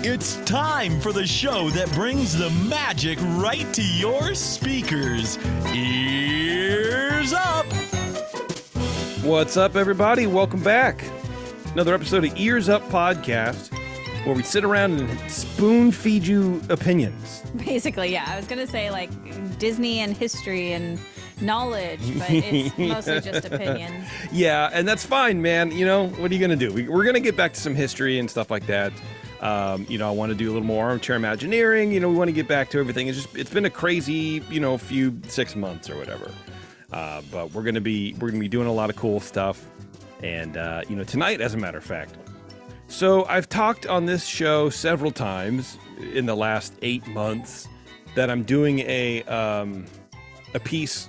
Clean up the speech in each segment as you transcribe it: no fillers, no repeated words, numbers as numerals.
It's time for the show that brings the magic right to your speakers. Ears up! What's up, everybody? Welcome back. Another episode of Ears Up podcast, where we sit around and spoon feed you opinions. Basically, yeah. I was going to say like Disney and history and knowledge, but it's mostly just opinions. Yeah, and that's fine, man. You know, what are you going to do? We're going to get back to some history and stuff like that. I want to do a little more armchair imagineering. We want to get back to everything. It's been a crazy, few 6 months or whatever. But we're gonna be doing a lot of cool stuff, and tonight, as a matter of fact. So I've talked on this show several times in the last 8 months that I'm doing a piece,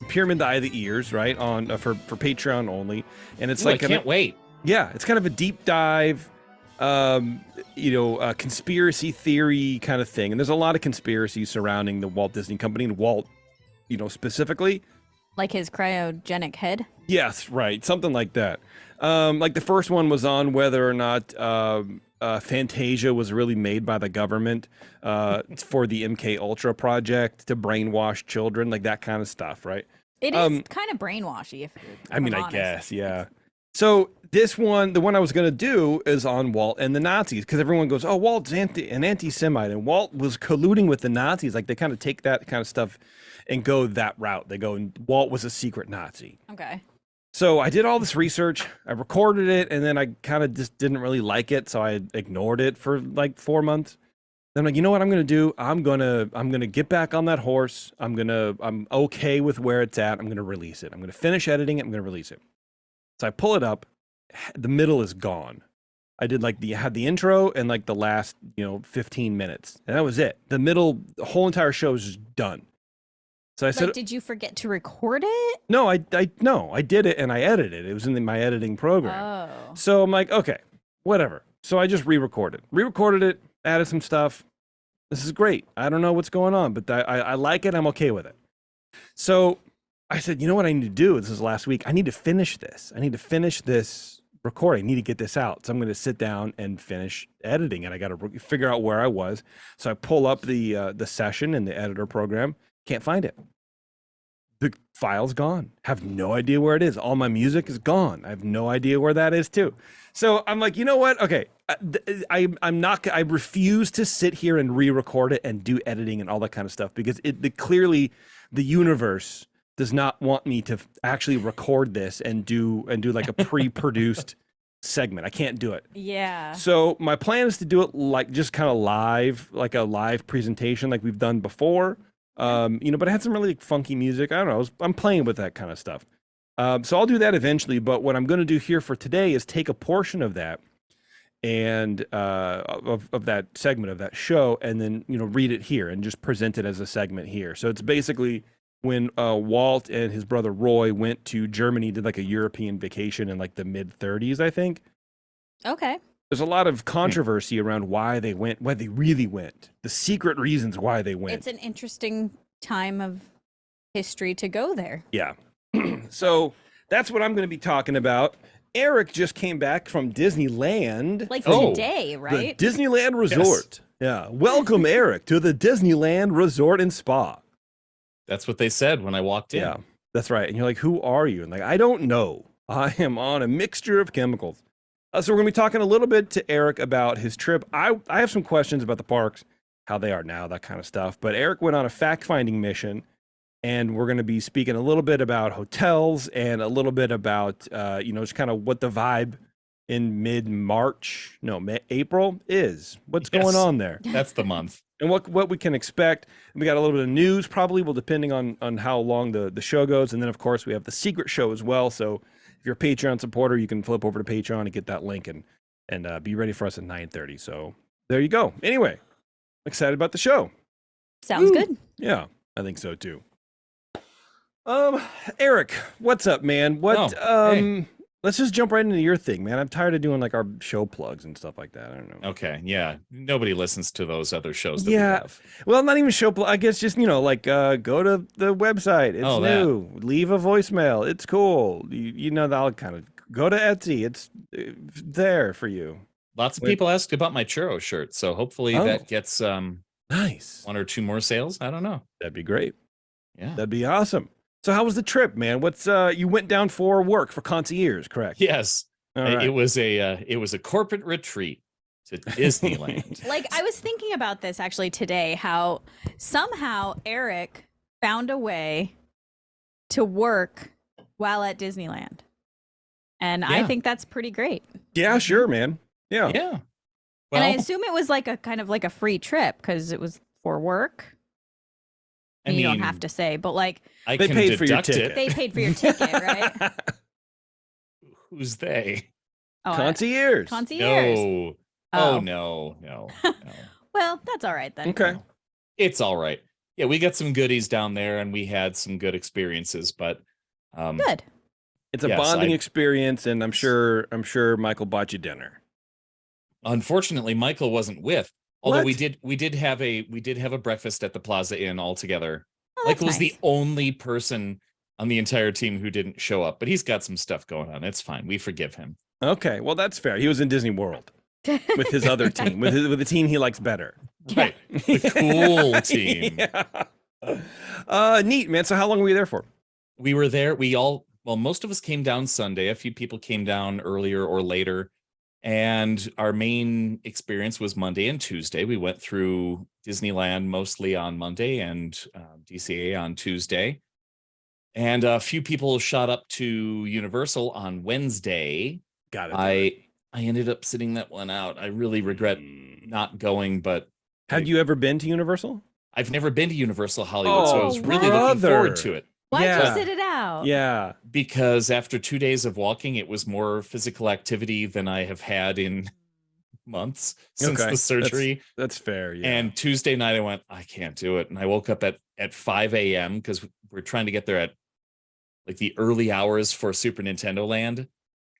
Pyramid the Eye of the Ears, right, on for Patreon only, and it's I can't wait. Yeah, it's kind of a deep dive. Conspiracy theory kind of thing. And there's a lot of conspiracies surrounding the Walt Disney Company and Walt, specifically. Like his cryogenic head? Yes, right. Something like that. Like the first one was on whether or not Fantasia was really made by the government for the MK Ultra project to brainwash children, like that kind of stuff, right? It is kind of brainwashy. I'm I honest. guess, yeah. So this one, the one I was going to do is on Walt and the Nazis, because everyone goes, oh, Walt's an anti-Semite, and Walt was colluding with the Nazis. Like they kind of take that kind of stuff and go that route. They go, and Walt was a secret Nazi. Okay. So I did all this research, I recorded it, and then I kind of just didn't really like it, so I ignored it for like 4 months. Then I'm like, you know what I'm going to do? I'm going to get back on that horse. I'm okay with where it's at. I'm going to release it. I'm going to finish editing it. I'm going to release it. So I pull it up, the middle is gone. I did had the intro and like the last, 15 minutes, and that was it. The whole entire show is just done. So I said, did you forget to record it? no, I did it and I edited it. It was in my editing program. Oh. So I'm like, okay, whatever. So I just re-recorded it, added some stuff. This is great. I don't know what's going on, but I like it. I'm okay with it. So I said, you know what I need to do? This is last week. I need to finish this. I need to finish this recording. I need to get this out. So I'm going to sit down and finish editing it. I got to figure out where I was. So I pull up the session in the editor program. Can't find it. The file's gone. Have no idea where it is. All my music is gone. I have no idea where that is too. So I'm like, you know what? Okay, I refuse to sit here and re-record it and do editing and all that kind of stuff, because clearly the universe does not want me to actually record this and do like a pre-produced segment. I can't do it. Yeah. So my plan is to do it like just kind of live, like a live presentation like we've done before. But I had some really funky music. I don't know. I'm playing with that kind of stuff. So I'll do that eventually. But what I'm going to do here for today is take a portion of that and of that segment of that show, and then read it here and just present it as a segment here. So it's basically when Walt and his brother Roy went to Germany, did like a European vacation in like the mid 30s, I think. Okay. There's a lot of controversy around why they really went, the secret reasons why they went. It's an interesting time of history to go there. Yeah. So that's what I'm going to be talking about. Erik just came back from Disneyland. Like today, right? The Disneyland Resort. Yes. Yeah. Welcome, Erik, to the Disneyland Resort and Spa. That's what they said when I walked in. Yeah, that's right. And you're like, who are you? And like, I don't know. I am on a mixture of chemicals. So we're going to be talking a little bit to Erik about his trip. I have some questions about the parks, how they are now, that kind of stuff. But Erik went on a fact-finding mission, and we're going to be speaking a little bit about hotels and a little bit about, just kind of what the vibe in April is. What's going on there? That's the month. And what we can expect. We got a little bit of news, probably, depending on how long the show goes. And then, of course, we have the secret show as well. So if you're a Patreon supporter, you can flip over to Patreon and get that link and be ready for us at 9:30. So there you go. Anyway, excited about the show. Sounds good. Yeah, I think so too. Erik, what's up, man? Hey. Let's just jump right into your thing, man. I'm tired of doing like our show plugs and stuff like that. I don't know. Okay, yeah. Nobody listens to those other shows that we Yeah. have. Well, not even show plug. I guess just, go to the website. It's new. Leave a voicemail. It's cool. That'll kind of go to Etsy. It's there for you. Lots of people asked about my churro shirt, so hopefully that gets nice 1 or 2 more sales. I don't know. That'd be great. Yeah, That'd be awesome. So how was the trip, man? What's you went down for work for concierge, correct? yes. All right. It was a corporate retreat to Disneyland. Like, I was thinking about this actually today, how somehow Erik found a way to work while at Disneyland. And I Yeah. think that's pretty great. Yeah, sure, man. Yeah. Yeah. And I Well, assume it was like a kind of like a free trip because it was for work. I You don't mean, have to say, but like I They can paid for your deduct ticket. it. they paid for your ticket, right? Who's they? Oh, Concierge. concierge. No. Oh. Oh no. Well, that's all right then. Okay. No. It's all right. Yeah, we got some goodies down there and we had some good experiences, but Good. It's a Yes, bonding I- experience, and I'm sure Michael bought you dinner. unfortunately Michael wasn't with. Although What? we did have a breakfast at the Plaza Inn all together. Oh, that's Michael was nice. the only person on the entire team who didn't show up, but he's got some stuff going on. It's fine. We forgive him. Okay, well that's fair. He was in Disney World with his other team, with the team he likes better. Right. The cool team. Yeah. Neat, man. So how long were you there for? We were there. Most of us came down Sunday. A few people came down earlier or later. And our main experience was Monday and Tuesday. We went through Disneyland mostly on Monday and DCA on Tuesday. And a few people shot up to Universal on Wednesday. Got it. I ended up sitting that one out. I really regret not going, but Had you ever been to Universal? I've never been to Universal Hollywood, so I was really looking brother. forward to it. Why'd Yeah. you sit it out? Yeah. Because after 2 days of walking, it was more physical activity than I have had in months since Okay. the surgery. That's fair. Yeah. And Tuesday night, I went, I can't do it. And I woke up at 5 a.m. because we're trying to get there at like the early hours for Super Nintendo Land.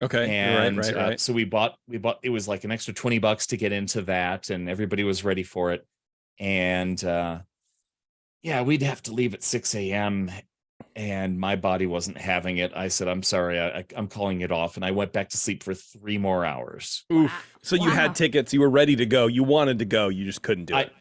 okay. And right. so we bought, it was like an extra $20 to get into that. And everybody was ready for it. And yeah, we'd have to leave at 6 a.m. And my body wasn't having it. I said, I'm sorry, I'm calling it off. And I went back to sleep for 3 more hours. Oof. So you Wow. had tickets. You were ready to go. You wanted to go. You just couldn't do it.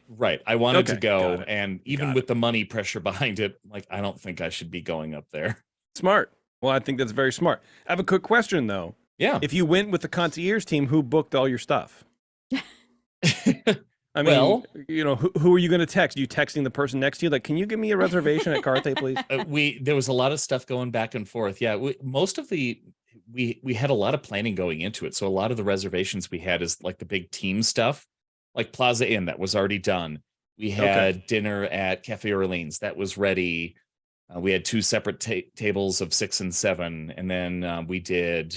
I wanted Okay, to go. got it. And even Got with the money pressure behind it, like, I don't think I should be going up there. Smart. Well, I think that's very smart. I have a quick question though. Yeah. If you went with the concierge team, who booked all your stuff? I mean, Well- you know, who are you going to text? You texting the person next to you, like, can you give me a reservation at Carthay, please? There was a lot of stuff going back and forth. Yeah. We had a lot of planning going into it. So a lot of the reservations we had is like the big team stuff, like Plaza Inn, that was already done. We had dinner at Cafe Orleans that was ready. We had 2 separate tables of 6 and 7. And then we did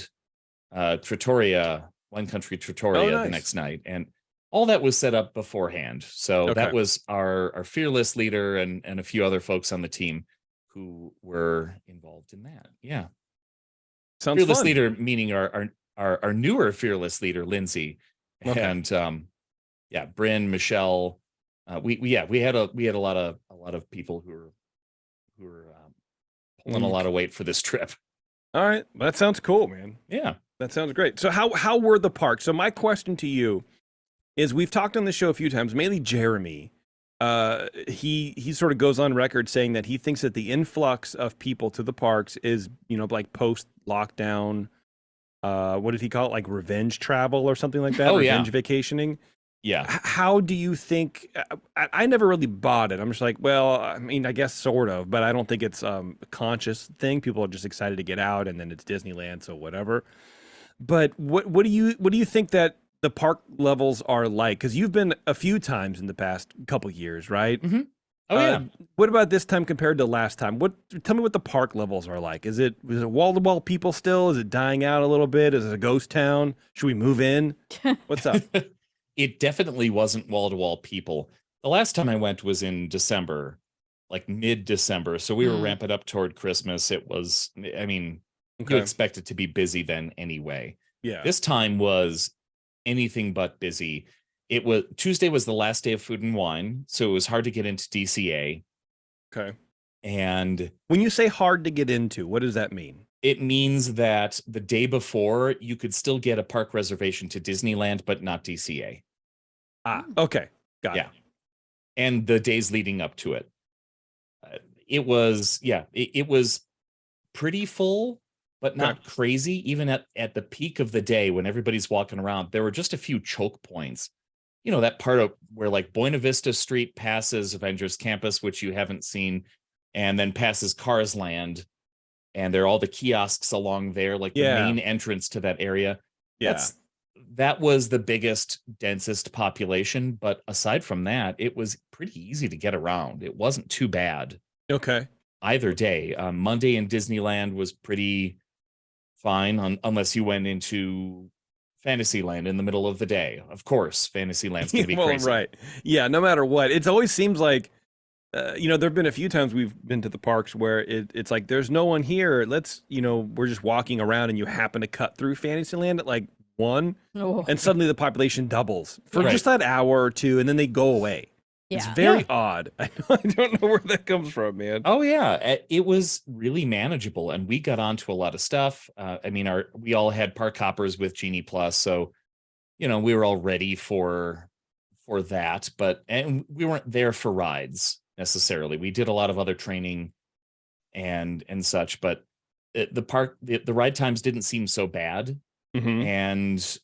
Trattoria, Wine Country Trattoria nice. the next night. And all that was set up beforehand. So that was our fearless leader and a few other folks on the team who were involved in that. Yeah. Sounds Fearless fun. leader, meaning our newer fearless leader, Lindsay. Okay. And yeah, Bryn, Michelle. We had a lot of people who were pulling a lot of weight for this trip. All right. That sounds cool, man. Yeah. That sounds great. So how were the parks? So my question to you is, we've talked on the show a few times, mainly Jeremy. He sort of goes on record saying that he thinks that the influx of people to the parks is, you know, like post lockdown, what did he call it? Like revenge travel or something like that? Oh, yeah. Revenge vacationing. Yeah. How do you think, I never really bought it. I'm just like, well, I mean, I guess sort of, but I don't think it's a conscious thing. People are just excited to get out, and then it's Disneyland, so whatever. But what do you think that the park levels are like? Because you've been a few times in the past couple years, right? Mm-hmm. Oh yeah. What about this time compared to last time? Tell me what the park levels are like. Is it wall to wall people still? Is it dying out a little bit? Is it a ghost town? Should we move in? What's up? It definitely wasn't wall to wall people. The last time I went was in December, like mid-December. So we were ramping up toward Christmas. It was, I mean, you expect it to be busy then anyway. Yeah. This time was anything but busy. It was Tuesday was the last day of Food and Wine, so it was hard to get into DCA. Okay. And When you say hard to get into, what does that mean? It means that the day before you could still get a park reservation to Disneyland, but not DCA. Okay. Got Yeah. it. And the days leading up to it. It was pretty full, but not crazy. Even at the peak of the day when everybody's walking around, there were just a few choke points. You know, that part of where like Buena Vista Street passes Avengers Campus, which you haven't seen, and then passes Cars Land. And there are all the kiosks along there, like the main entrance to that area. That was the biggest, densest population. But aside from that, it was pretty easy to get around. It wasn't too bad. Okay. Either day. Monday in Disneyland was pretty fine, unless you went into Fantasyland in the middle of the day. Of course, Fantasyland's going to be crazy. Right. Yeah, no matter what. It always seems like, you know, there have been a few times we've been to the parks where it's like, there's no one here. We're just walking around and you happen to cut through Fantasyland at like 1, and suddenly the population doubles for just that hour or two, and then they go away. Yeah. It's very odd. I don't know where that comes from, man. Oh yeah, it was really manageable, and we got onto a lot of stuff. I mean, we all had park hoppers with Genie Plus, so you know we were all ready for that. And we weren't there for rides necessarily. We did a lot of other training and such, but the ride times didn't seem so bad, and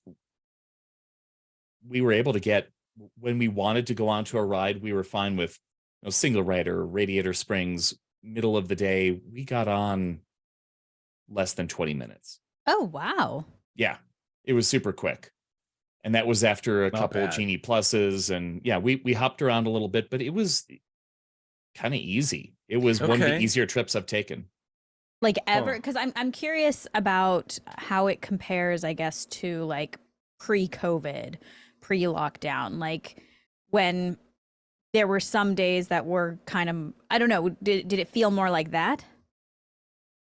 we were able to get. When we wanted to go onto a ride, we were fine with Single Rider, Radiator Springs, middle of the day. We got on less than 20 minutes. Oh, wow. Yeah, it was super quick. And that was after a couple of Genie Pluses. And yeah, we hopped around a little bit, but it was kind of easy. It was one of the easier trips I've taken. Like ever, because I'm curious about how it compares, I guess, to like pre-COVID, pre-lockdown, like when there were some days that were kind of, I don't know, did it feel more like that?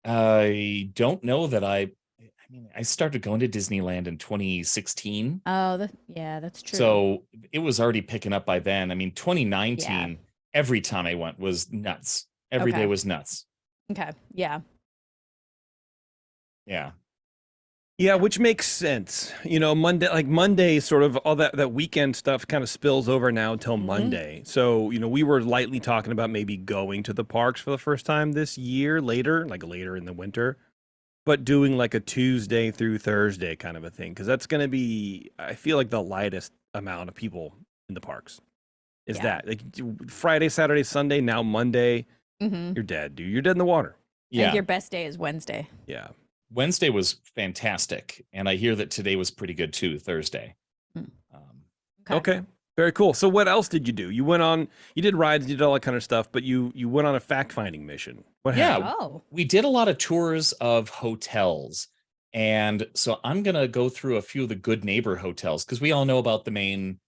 I don't know that I started going to Disneyland in 2016. Oh, that's true. So it was already picking up by then. I mean, 2019, every time I went was nuts. Every day was nuts. Okay. Yeah. Yeah. Yeah, which makes sense. You know, Monday, sort of all that weekend stuff kind of spills over now until Monday. So, you know, we were lightly talking about maybe going to the parks for the first time this year, later in the winter, but doing like a Tuesday through Thursday kind of a thing. Because that's going to be, I feel like, the lightest amount of people in the parks. Is that like Friday, Saturday, Sunday, now Monday, you're dead, dude. You're dead in the water. Yeah. And your best day is Wednesday. Yeah. Wednesday was fantastic, and I hear that today was pretty good too, Thursday. Okay, very cool. So what else did you do? You did rides, you did all that kind of stuff, but you went on a fact-finding mission. What happened? We did a lot of tours of hotels, and so I'm going to go through a few of the Good Neighbor hotels, because we all know about the main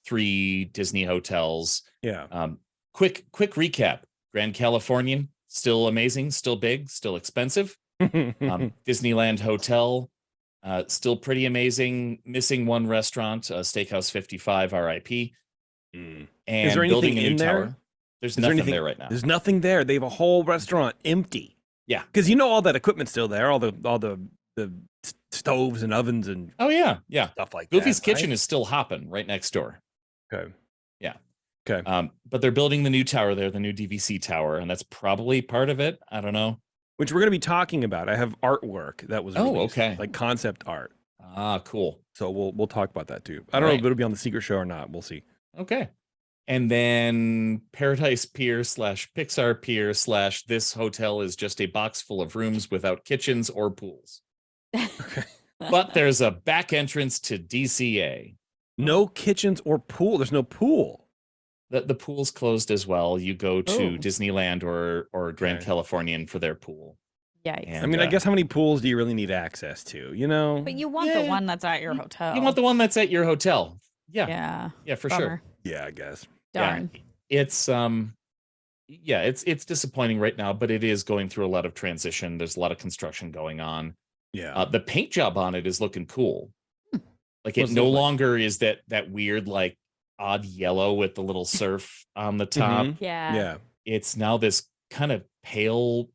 3 Disney hotels. Yeah. Quick recap. Grand Californian, still amazing, still big, still expensive. Disneyland Hotel, still pretty amazing. Missing one restaurant, Steakhouse 55, RIP. And is there building anything a new in there? Tower. There's nothing there right now. There's nothing there. They have a whole restaurant empty. Yeah, because you know all that equipment's still there. All the stoves and ovens and stuff like that. Goofy's Kitchen is still hopping right next door. Okay. Yeah. Okay. But they're building the new tower there, the new DVC tower, and that's probably part of it. I don't know. Which we're going to be talking about. I have artwork that was released, okay, like concept art. Cool. So we'll talk about that too. I don't know if it'll be on the secret show or not. We'll see. Okay. And then Paradise Pier / Pixar Pier / this hotel is just a box full of rooms without kitchens or pools. Okay. But there's a back entrance to DCA. No kitchens or pool. There's no pool. The pool's closed as well. You go to Disneyland or Grand Californian for their pool. Yikes. And, I mean, I guess how many pools do you really need access to, you know? But you want the one that's at your hotel. You want the one that's at your hotel. Yeah. Yeah, for sure. Yeah, I guess. Darn. Yeah. It's disappointing right now, but it is going through a lot of transition. There's a lot of construction going on. Yeah. The paint job on it is looking cool. Like it no longer is that weird, like, odd yellow with the little surf on the top. Yeah. It's now this kind of pale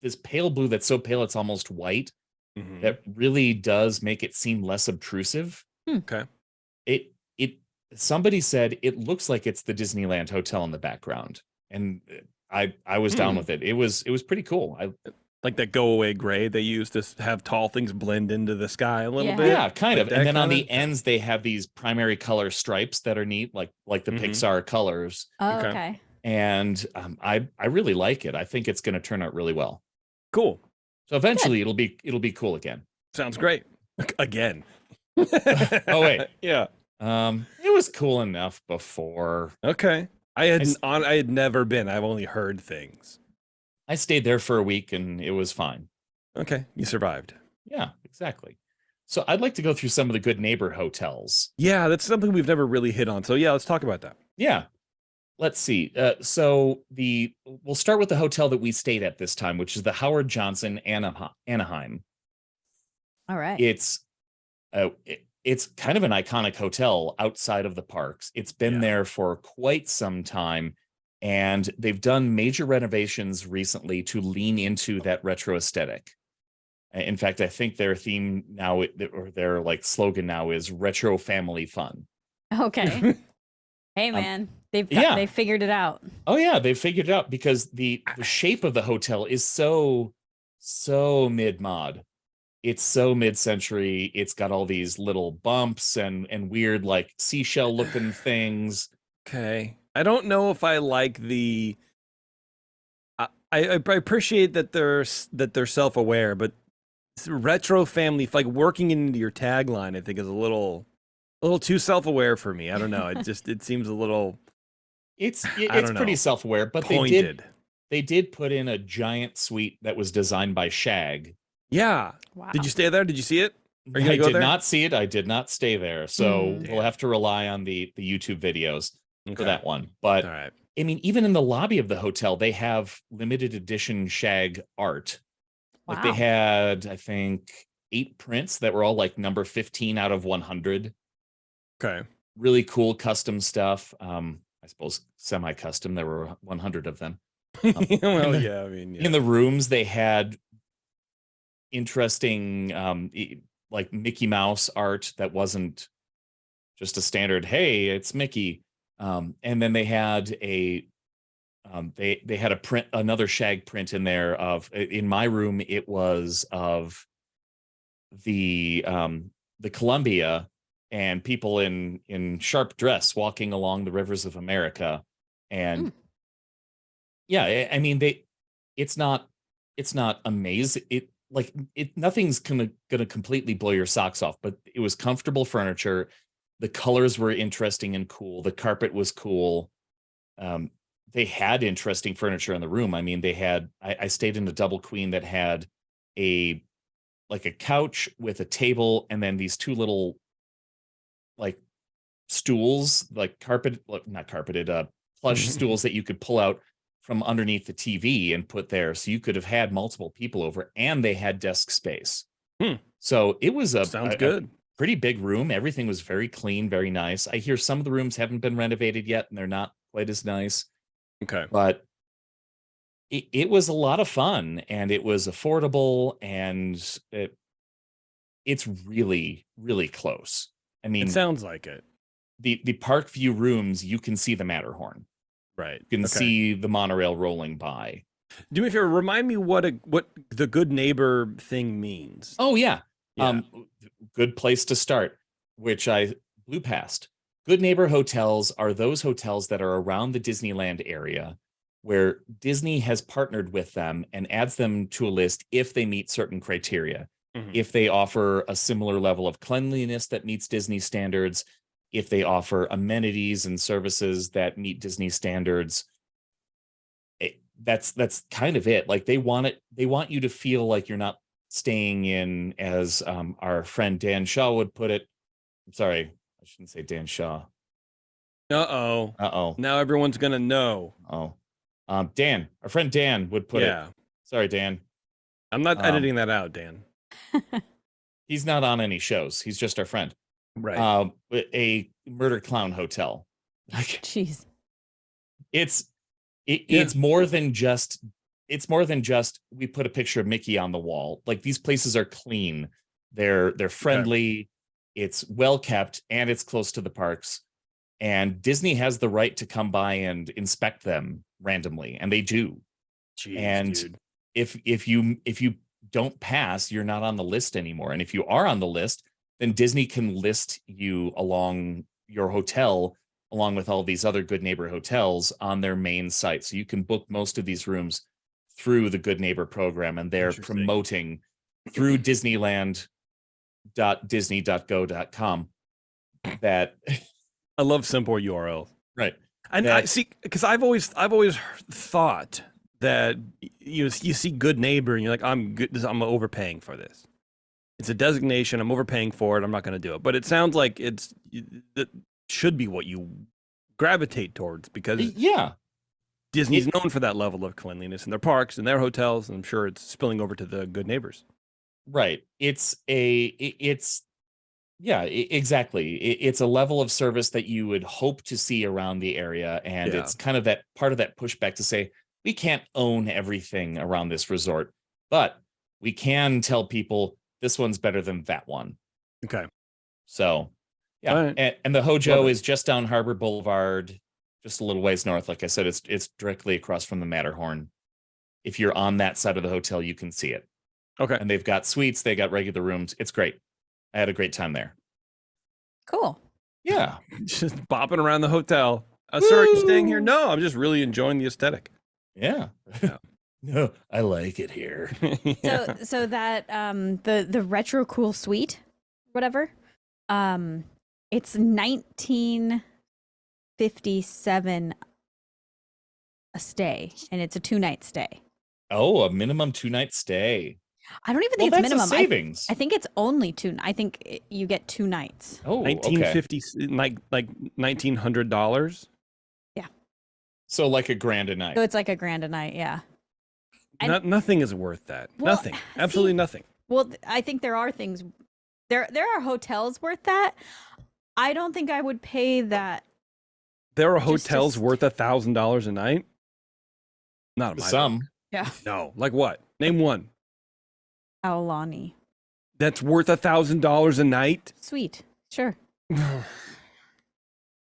this pale blue that's so pale it's almost white. Mhm. That really does make it seem less obtrusive. Okay. It somebody said it looks like it's the Disneyland Hotel in the background, and I was down with it. It was pretty cool. Like that go away gray they use to have tall things blend into the sky a little Yeah. bit. Yeah, kind Like of. that And then on kinda? the ends they have these primary color stripes that are neat, like the Mhm. Pixar colors. Oh, Okay. okay. And I really like it. I think it's going to turn out really well. Cool. So eventually it'll be cool again. Sounds great. Again. Oh wait. Yeah. It was cool enough before. Okay. I had never been. I've only heard things. I stayed there for a week and it was fine. Okay. You survived. Yeah, exactly. So I'd like to go through some of the good neighbor hotels. Yeah, that's something we've never really hit on. So yeah, let's talk about that. Yeah. Let's see. So we'll start with the hotel that we stayed at this time, which is the Howard Johnson Anaheim. All right. It's kind of an iconic hotel outside of the parks. It's been there for quite some time, and they've done major renovations recently to lean into that retro aesthetic. In fact, I think their theme now, or their like slogan now, is retro family fun. Okay. Hey man, they figured it out. Oh yeah, they figured it out because the shape of the hotel is so mid-mod. It's so mid-century. It's got all these little bumps and weird like seashell looking things. Okay. I don't know if I like the I appreciate that they're self-aware, but retro family, like working into your tagline, I think is a little too self-aware for me. I don't know. It seems a little. It's pretty self-aware, but pointed. They did put in a giant suite that was designed by Shag. Yeah. Wow. Did you stay there? Did you see it? Are you I gonna go did there? not see it. I did not stay there, so Damn. we'll have to rely on the YouTube videos for Okay. that one. But All right. I mean, even in the lobby of the hotel, they have limited edition Shag art. Like they Wow. had, I think, 8 prints that were all like number 15 out of 100. Okay. Really cool custom stuff. I suppose semi-custom. There were 100 of them. Well, yeah. I mean, yeah. In the rooms, they had interesting, like Mickey Mouse art that wasn't just a standard. Hey, it's Mickey. And then they had they had a print, another Shag print in there of. In my room, it was of the Columbia and people in sharp dress walking along the rivers of America. And yeah, I mean, it's not amazing. Nothing's gonna completely blow your socks off, but it was comfortable furniture. The colors were interesting and cool. The carpet was cool. They had interesting furniture in the room. I mean, they had, I stayed in a double queen that had a couch with a table and then these 2 little like stools, like not carpeted, plush stools that you could pull out from underneath the TV and put there. So you could have had multiple people over, and they had desk space. So it was Sounds good. Pretty big room. Everything was very clean, very nice. I hear some of the rooms haven't been renovated yet and they're not quite as nice. Okay. But it was a lot of fun, and it was affordable, and it's really, really close. I mean, It sounds like it. the park view rooms, you can see the Matterhorn. Right. You can Okay. see the monorail rolling by. Do me a favor, remind me what the good neighbor thing means. Oh yeah. Yeah. Good place to start, which I blew past. Good neighbor hotels are those hotels that are around the Disneyland area where Disney has partnered with them and adds them to a list if they meet certain criteria. Mhm. If they offer a similar level of cleanliness that meets Disney standards, if they offer amenities and services that meet Disney standards. That's kind of it. Like they want you to feel like you're not staying in, as our friend Dan Shaw would put it. I'm sorry, I shouldn't say Dan Shaw. Uh-oh. Now everyone's gonna know. Dan, our friend Dan would put it. Sorry, Dan. I'm not editing that out, Dan. He's not on any shows. He's just our friend. Right. A murder clown hotel. Jeez. It's more than just it's more than just we put a picture of Mickey on the wall. Like these places are clean, they're friendly, it's well kept, and it's close to the parks. And Disney has the right to come by and inspect them randomly, and they do. Jeez, and dude. if you don't pass, you're not on the list anymore. And if you are on the list, then Disney can list you along your hotel along with all these other Good Neighbor hotels on their main site. So you can book most of these rooms through the Good Neighbor program, and they're promoting through disneyland.disney.go.com that I love simple URLs. right. And I see, because I've always thought that you see Good Neighbor and you're like, I'm I'm overpaying for this. It's a designation. I'm overpaying for it. I'm not going to do it. But it sounds like it should be what you gravitate towards, because Disney's known for that level of cleanliness in their parks and their hotels, and I'm sure it's spilling over to the Good Neighbors. Right. Exactly. It's a level of service that you would hope to see around the area. And it's kind of that part of that pushback to say, we can't own everything around this resort, but we can tell people this one's better than that one. Okay. So, yeah. Right. And the Hojo is just down Harbor Boulevard, just a little ways north. Like I said, it's directly across from the Matterhorn. If you're on that side of the hotel, you can see it. Okay. And they've got suites, they got regular rooms. It's great. I had a great time there. Cool. Yeah. Just bopping around the hotel. Sir, are you staying here? No, I'm just really enjoying the aesthetic. Yeah. No, I like it here. Yeah. So that the retro cool suite, whatever, it's 1957 a stay, and it's a 2-night stay. Oh, a minimum 2-night stay. I don't even think it's minimum. Savings. I think it's only 2. I think you get 2 nights. Oh, 1950, like $1,900. Yeah. So like $1,000 a night. So it's like $1,000 a night. Yeah. Nothing is worth that. Well, nothing. Absolutely nothing. Well, I think there are things. There are hotels worth that. I don't think I would pay that. There are hotels worth $1,000 a night. Not in my some. book. Yeah. No. Like what? Name one. Aulani. That's worth $1,000 a night. Sweet. Sure.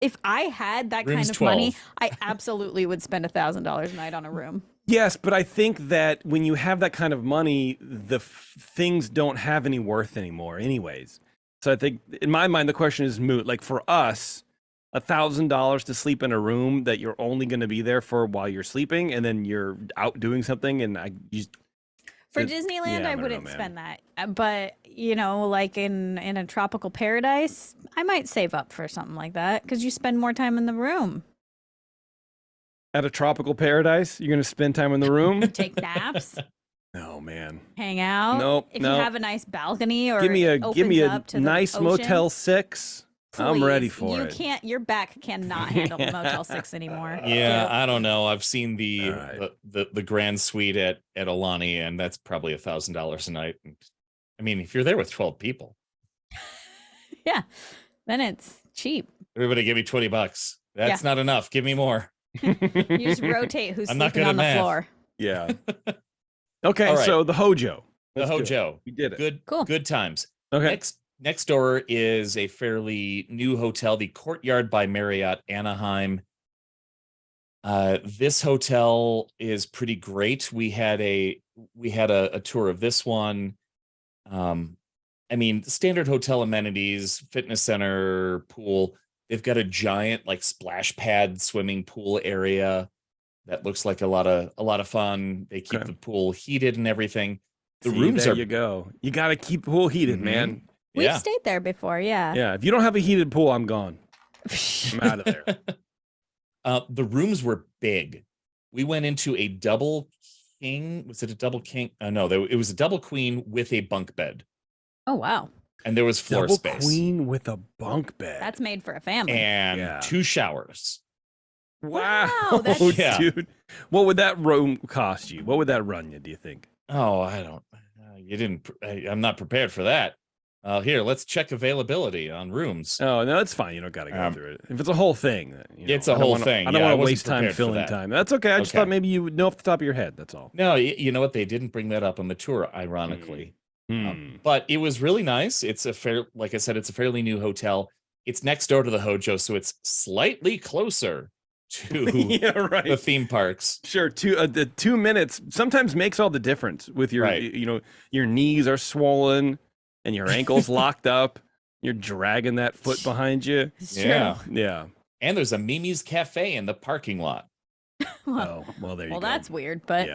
If I had that Room's kind of 12. money, I absolutely would spend $1,000 a night on a room. Yes, but I think that when you have that kind of money, the things don't have any worth anymore anyways. So I think in my mind, the question is moot. Like for us, $1,000 to sleep in a room that you're only going to be there for while you're sleeping, and then you're out doing something. And For Disneyland, I wouldn't spend that. But, like in a tropical paradise, I might save up for something like that because you spend more time in the room. At a tropical paradise, you're going to spend time in the room? Take naps. No, man. Hang out. Nope. If you have a nice balcony or give me a nice ocean, Motel 6. please, I'm ready for it. Your back cannot handle Motel 6 anymore. Yeah, I don't know. I've seen the grand suite at Aulani, and that's probably $1,000 a night. I mean, if you're there with 12 people. Yeah, then it's cheap. Everybody give me $20. That's not enough. Give me more. You just rotate who's sleeping on the floor. Yeah. Okay, right. so the Hojo. The Hojo. We did it. Good times. Okay. Next door is a fairly new hotel, the Courtyard by Marriott Anaheim. This hotel is pretty great. We had a tour of this one. I mean, standard hotel amenities, fitness center, pool. They've got a giant splash pad swimming pool area that looks like a lot of fun. They keep the pool heated and everying. The rooms there you go. You got to keep the pool heated, man. We've stayed there before, yeah. Yeah, if you don't have a heated pool, I'm gone. I'm out of there. The rooms were big. We went into a double king. Was it a double king? No, it was a double queen with a bunk bed. Oh, wow. And there was floor double space. Queen with a bunk bed. That's made for a family. And 2 showers. Wow, that's dude. What would that room cost you? What would that run you, do you think? Oh, I don't. You didn't. I'm not prepared for that. Here, let's check availability on rooms. Oh no, it's fine. You don't got to go through it. If it's a whole thing, then, it's a whole thing. I don't Yeah, I want to wasn't waste time prepared for filling that. time. That's okay. I just thought maybe you would know off the top of your head. That's all. No, you know what? They didn't bring that up on the tour, ironically. But it was really nice. It's like I said, it's a fairly new hotel. It's next door to the Hojo, so it's slightly closer to the theme parks. Sure, the 2 minutes sometimes makes all the difference with your, your knees are swollen and your ankles locked up. You're dragging that foot behind you. Yeah. Yeah. And there's a Mimi's Cafe in the parking lot. Well, there you go. Well, that's weird, but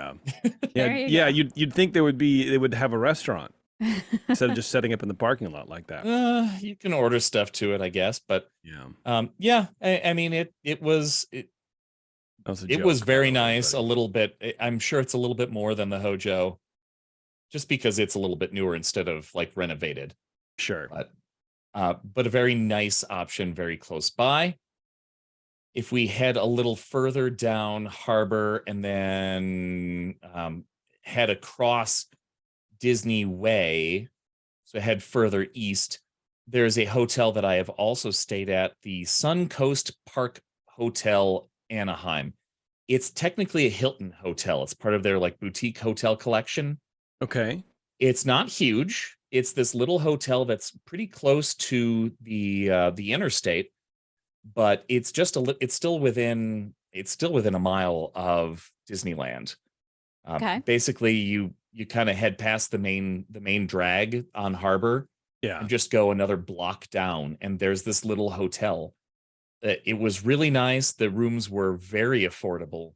yeah. You'd think they would have a restaurant instead of just setting up in the parking lot like that. You can order stuff to it, I guess, but I mean, it was very nice. A little bit. I'm sure it's a little bit more than the Hojo, just because it's a little bit newer instead of like renovated. Sure, but a very nice option, very close by. If we head a little further down Harbor and then head across Disney Way, so head further east, there's a hotel that I have also stayed at, the Suncoast Park Hotel Anaheim. It's technically a Hilton hotel. It's part of their like boutique hotel collection. Okay. It's not huge. It's this little hotel that's pretty close to the interstate, but it's just it's still within a mile of Disneyland. Okay. Basically, you kind of head past the main drag on Harbor, and just go another block down, and there's this little hotel. It was really nice. The rooms were very affordable.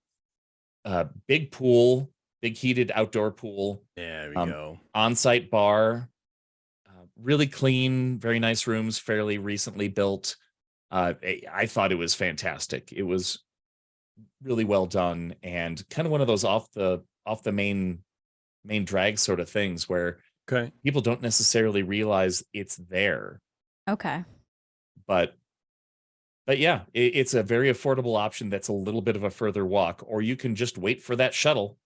Big pool, big heated outdoor pool. There we go. On-site bar. Really clean, very nice rooms, fairly recently built. I thought it was fantastic. It was really well done, and kind of one of those off the main drag sort of things where people don't necessarily realize it's there. Okay. But yeah, it's a very affordable option that's a little bit of a further walk, or you can just wait for that shuttle.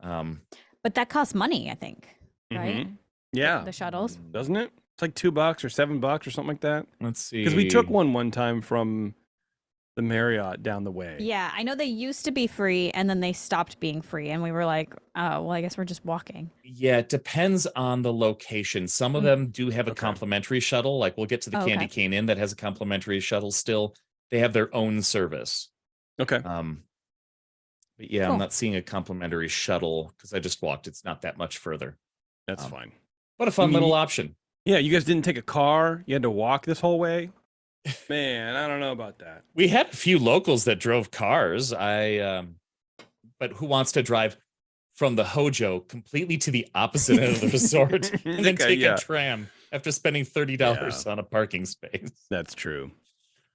But that costs money, I think, right? Yeah. The shuttles. Doesn't it? It's like $2 or $7 or something like that. Let's see. Because we took one time from the Marriott down the way. Yeah, I know they used to be free and then they stopped being free, and we were like, oh, well, I guess we're just walking. Yeah, it depends on the location. Some of them do have a complimentary shuttle. Like we'll get to the Candy Cane Inn that has a complimentary shuttle still. They have their own service. Okay. But yeah, I'm not seeing a complimentary shuttle because I just walked. It's not that much further. That's fine. What a fun little option. Yeah, you guys didn't take a car. You had to walk this whole way. Man, I don't know about that. We had a few locals that drove cars. But who wants to drive from the Hojo completely to the opposite end of the resort and then take a tram after spending $30 on a parking space? That's true.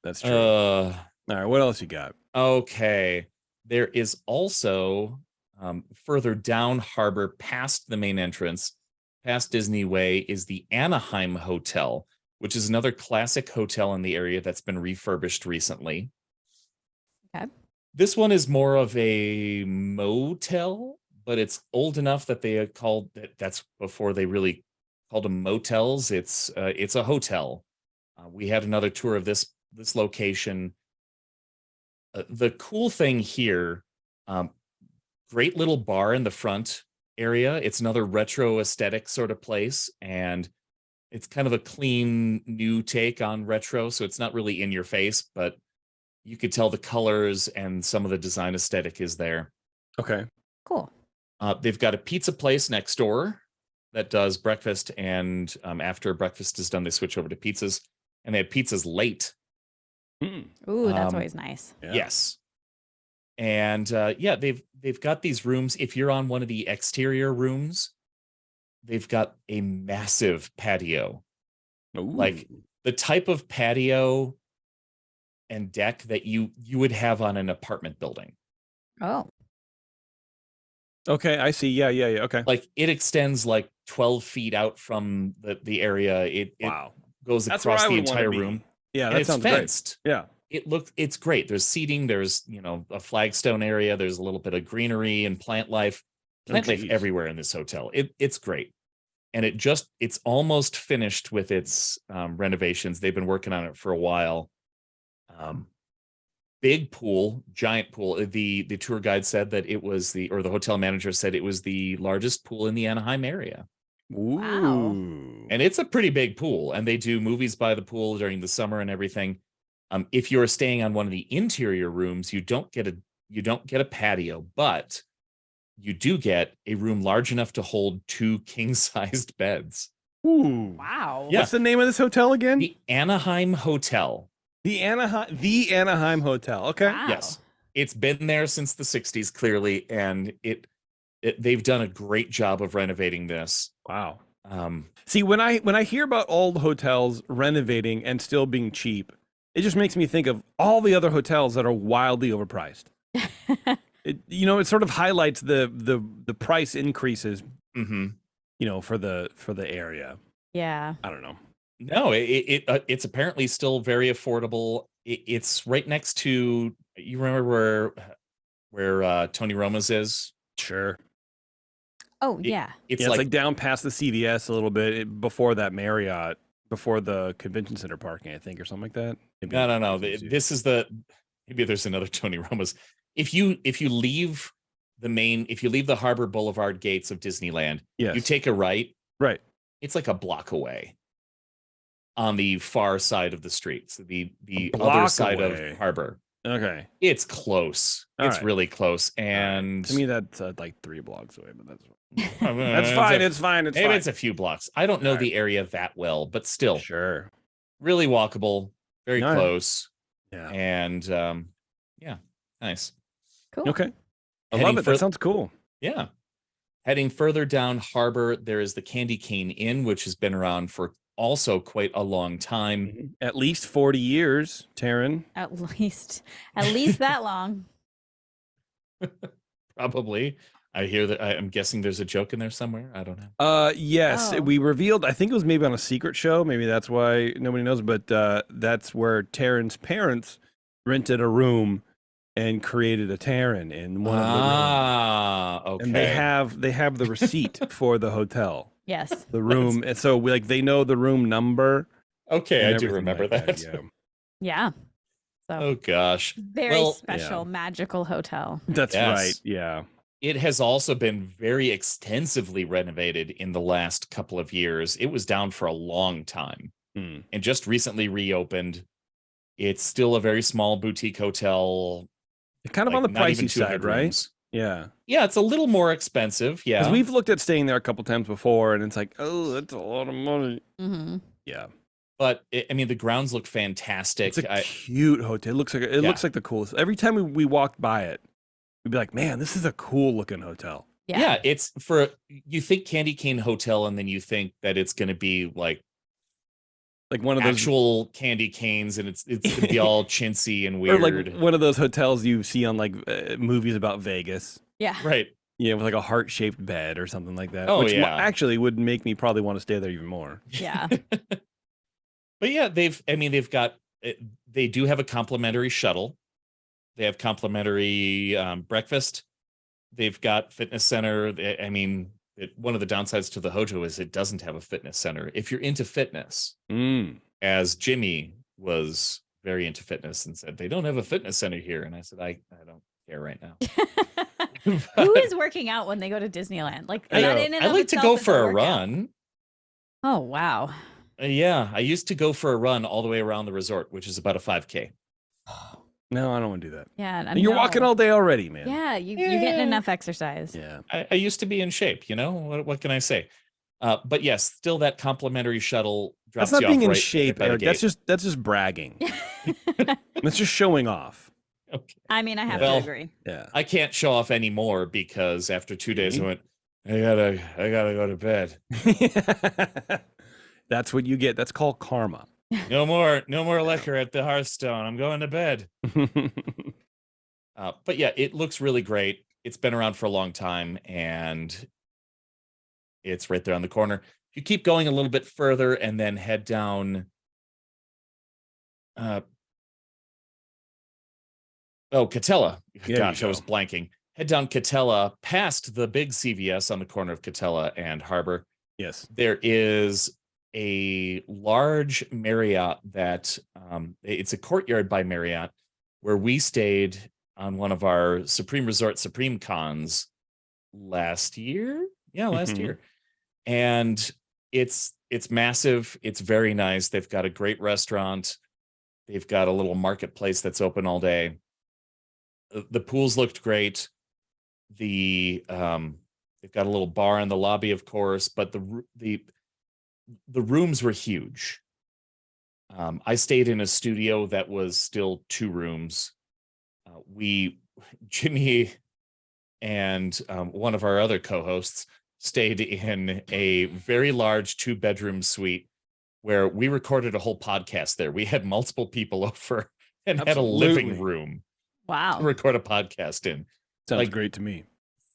That's true. All right, what else you got? Okay. There is also further down Harbor past the main entrance, past Disney Way, is the Anaheim Hotel, which is another classic hotel in the area that's been refurbished recently. Okay. This one is more of a motel, but it's old enough that they called that's before they really called them motels. It's a hotel. We had another tour of this location. The cool thing here, great little bar in the front area. It's another retro aesthetic sort of place, and it's kind of a clean new take on retro, so it's not really in your face, but you could tell the colors and some of the design aesthetic is there. Okay. Cool. They've got a pizza place next door that does breakfast, and after breakfast is done, they switch over to pizzas, and they have pizzas late. Ooh, that's always nice. Yeah. Yes. And they've got these rooms. If you're on one of the exterior rooms, they've got a massive patio. Ooh. Like the type of patio and deck that you would have on an apartment building. Oh. Okay, I see. Yeah. Okay. Like it extends like 12 feet out from the area. It goes across the entire room. Yeah, and that sounds fenced. Great. Yeah. It's great. There's seating, there's, a flagstone area, there's a little bit of greenery and plant life. Plant life everywhere in this hotel. It's great. and it's almost finished with its renovations. They've been working on it for a while. Big pool, giant pool. The tour guide said that the hotel manager said it was the largest pool in the Anaheim area. Wow. And it's a pretty big pool, and they do movies by the pool during the summer and everything. If you're staying on one of the interior rooms, you don't get a patio, but you do get a room large enough to hold 2 king-sized beds. Ooh. Wow. What's the name of this hotel again? The Anaheim Hotel. The Anaheim Hotel. Okay. Wow. Yes. It's been there since the 60s, clearly, and they've done a great job of renovating this. Wow. See, when I hear about old hotels renovating and still being cheap, it just makes me think of all the other hotels that are wildly overpriced. It sort of highlights the price increases, for the area. Yeah. I don't know. No, it's apparently still very affordable. It's right next to, you remember where Tony Roma's is? Sure. Oh, yeah. It's like down past the CVS a little bit before that Marriott, before the convention center parking, I think, or something like that. Maybe No. This is maybe there's another Tony Roma's. If you leave the Harbor Boulevard gates of Disneyland, yes. you take a right. Right. It's like a block away on the far side of the street. So the block other side away. of Harbor. Okay. It's close. It's really close. And to me, that's like 3 blocks away, but that's that's fine. It's fine. Maybe it's a few blocks. I don't know the area that well, but still, sure. Really walkable, very close. Yeah. And yeah, nice. Cool. Okay. I love it. That sounds cool. Yeah. Heading further down Harbor, there is the Candy Cane Inn, which has been around for also quite a long time. At least 40 years, Taryn. At least that long. Probably. I hear that. I'm guessing there's a joke in there somewhere. I don't know. Yes, we revealed, I think it was maybe on a secret show. Maybe that's why nobody knows, but that's where Taryn's parents rented a room and created a Taryn in one of the rooms. Okay. And they have the receipt for the hotel. Yes. The room. And so they know the room number. Okay, I do remember that. Yeah. So oh gosh. Very special, magical hotel. That's right. Yeah. It has also been very extensively renovated in the last couple of years. It was down for a long time and just recently reopened. It's still a very small boutique hotel. Kind of on the pricey side, right? Yeah. Yeah, it's a little more expensive. Yeah. Because we've looked at staying there a couple times before, and it's like, oh, that's a lot of money. Mm-hmm. Yeah. But the grounds look fantastic. It's a cute hotel. It looks like the coolest. Every time we walked by it, we'd be like, man, this is a cool looking hotel. Yeah, it's you think Candy Cane Hotel, and then you think that it's going to be like one of those actual candy canes, and it's going to be all chintzy and weird. Or like one of those hotels you see on like movies about Vegas. Yeah. Right. Yeah, with like a heart-shaped bed or something like that. Oh, which yeah. Actually would make me probably want to stay there even more. Yeah. But yeah, they do have a complimentary shuttle. They have complimentary breakfast. They've got fitness center. One of the downsides to the Hojo is it doesn't have a fitness center. If you're into fitness, as Jimmy was very into fitness and said, they don't have a fitness center here. And I said, I don't care right now. Who is working out when they go to Disneyland? Like, I like to go for a run. Oh, wow. Yeah, I used to go for a run all the way around the resort, which is about a 5K. No, I don't want to do that. Yeah, you're walking all day already, man. Yeah, you're getting enough exercise. Yeah, I used to be in shape. What can I say? But yes, still that complimentary shuttle drops that's not you being off in right shape, by the Eric. gate. That's just bragging. That's just showing off. Okay. I mean, I have to agree. Yeah, I can't show off anymore because after 2 days I went, I gotta go to bed. That's what you get. That's called karma. No more liquor at the Hearthstone. I'm going to bed. But yeah, it looks really great. It's been around for a long time, and it's right there on the corner. If you keep going a little bit further and then head down, Catella. Gosh, I was blanking. Head down Catella past the big CVS on the corner of Catella and Harbor. Yes. There is a large Marriott that it's a Courtyard by Marriott where we stayed on one of our Supreme Resort Supreme cons last year. Yeah, last year. And it's massive. It's very nice. They've got a great restaurant. They've got a little marketplace that's open all day. The pools looked great. They've got a little bar in the lobby, of course, but the rooms were huge. I stayed in a studio that was still 2 rooms. Jimmy and one of our other co-hosts stayed in a very large 2-bedroom suite where we recorded a whole podcast there. We had multiple people over and had a living room Wow. to record a podcast in. Sounds great to me.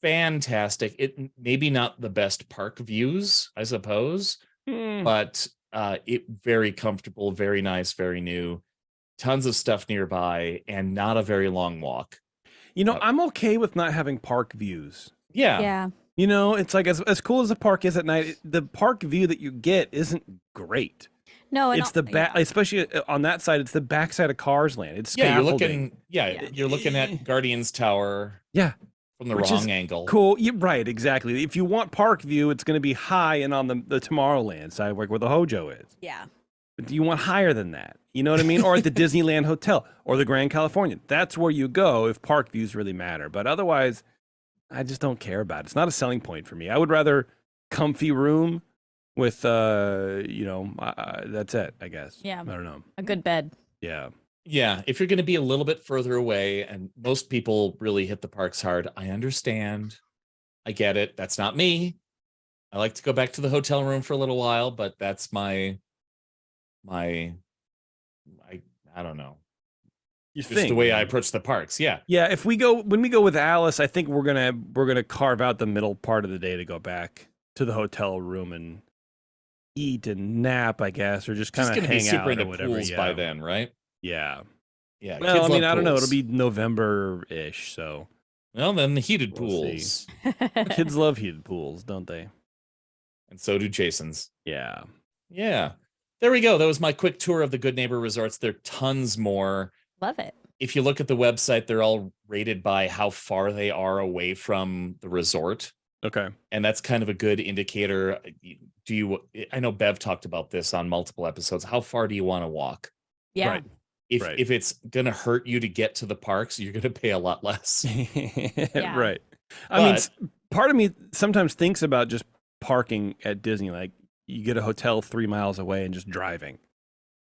Fantastic. It maybe not the best park views, I suppose, but it very comfortable, very nice, very new. Tons of stuff nearby and not a very long walk. You know, I'm okay with not having park views. Yeah. Yeah. You know, it's like as cool as the park is at night, the park view that you get isn't great. No, It's the back, especially on that side. It's the backside of Cars Land. It's scaffolding. You're looking at Guardians Tower. Yeah. From the wrong angle. Cool. Yeah, right. Exactly. If you want park view, it's going to be high and on the Tomorrowland side where the Hojo is. Yeah. But you want higher than that. You know what I mean? Or at the Disneyland Hotel or the Grand Californian. That's where you go if park views really matter. But otherwise, I just don't care about it. It's not a selling point for me. I would rather comfy room with, that's it, I guess. Yeah. I don't know. A good bed. Yeah. Yeah. If you're going to be a little bit further away, and most people really hit the parks hard, I understand. I get it. That's not me. I like to go back to the hotel room for a little while, but that's I don't know. Just the way I approach the parks. Yeah. Yeah. When we go with Alice, I think we're gonna carve out the middle part of the day to go back to the hotel room and eat and nap, I guess, or just kind of hang out or whatever. Pools by then, right? Yeah. Yeah. Well, I mean, I don't know. It'll be November-ish, so. Well, then the heated We'll pools. Kids love heated pools, don't they? And so do Jason's. Yeah. Yeah. There we go. That was my quick tour of the Good Neighbor resorts. There are tons more. Love it. If you look at the website, they're all rated by how far they are away from the resort. Okay. And that's kind of a good indicator. I know Bev talked about this on multiple episodes. How far do you want to walk? Yeah. Right. If it's going to hurt you to get to the parks, you're going to pay a lot less. Yeah. Right. I mean, part of me sometimes thinks about just parking at Disney. Like, you get a hotel 3 miles away and just driving.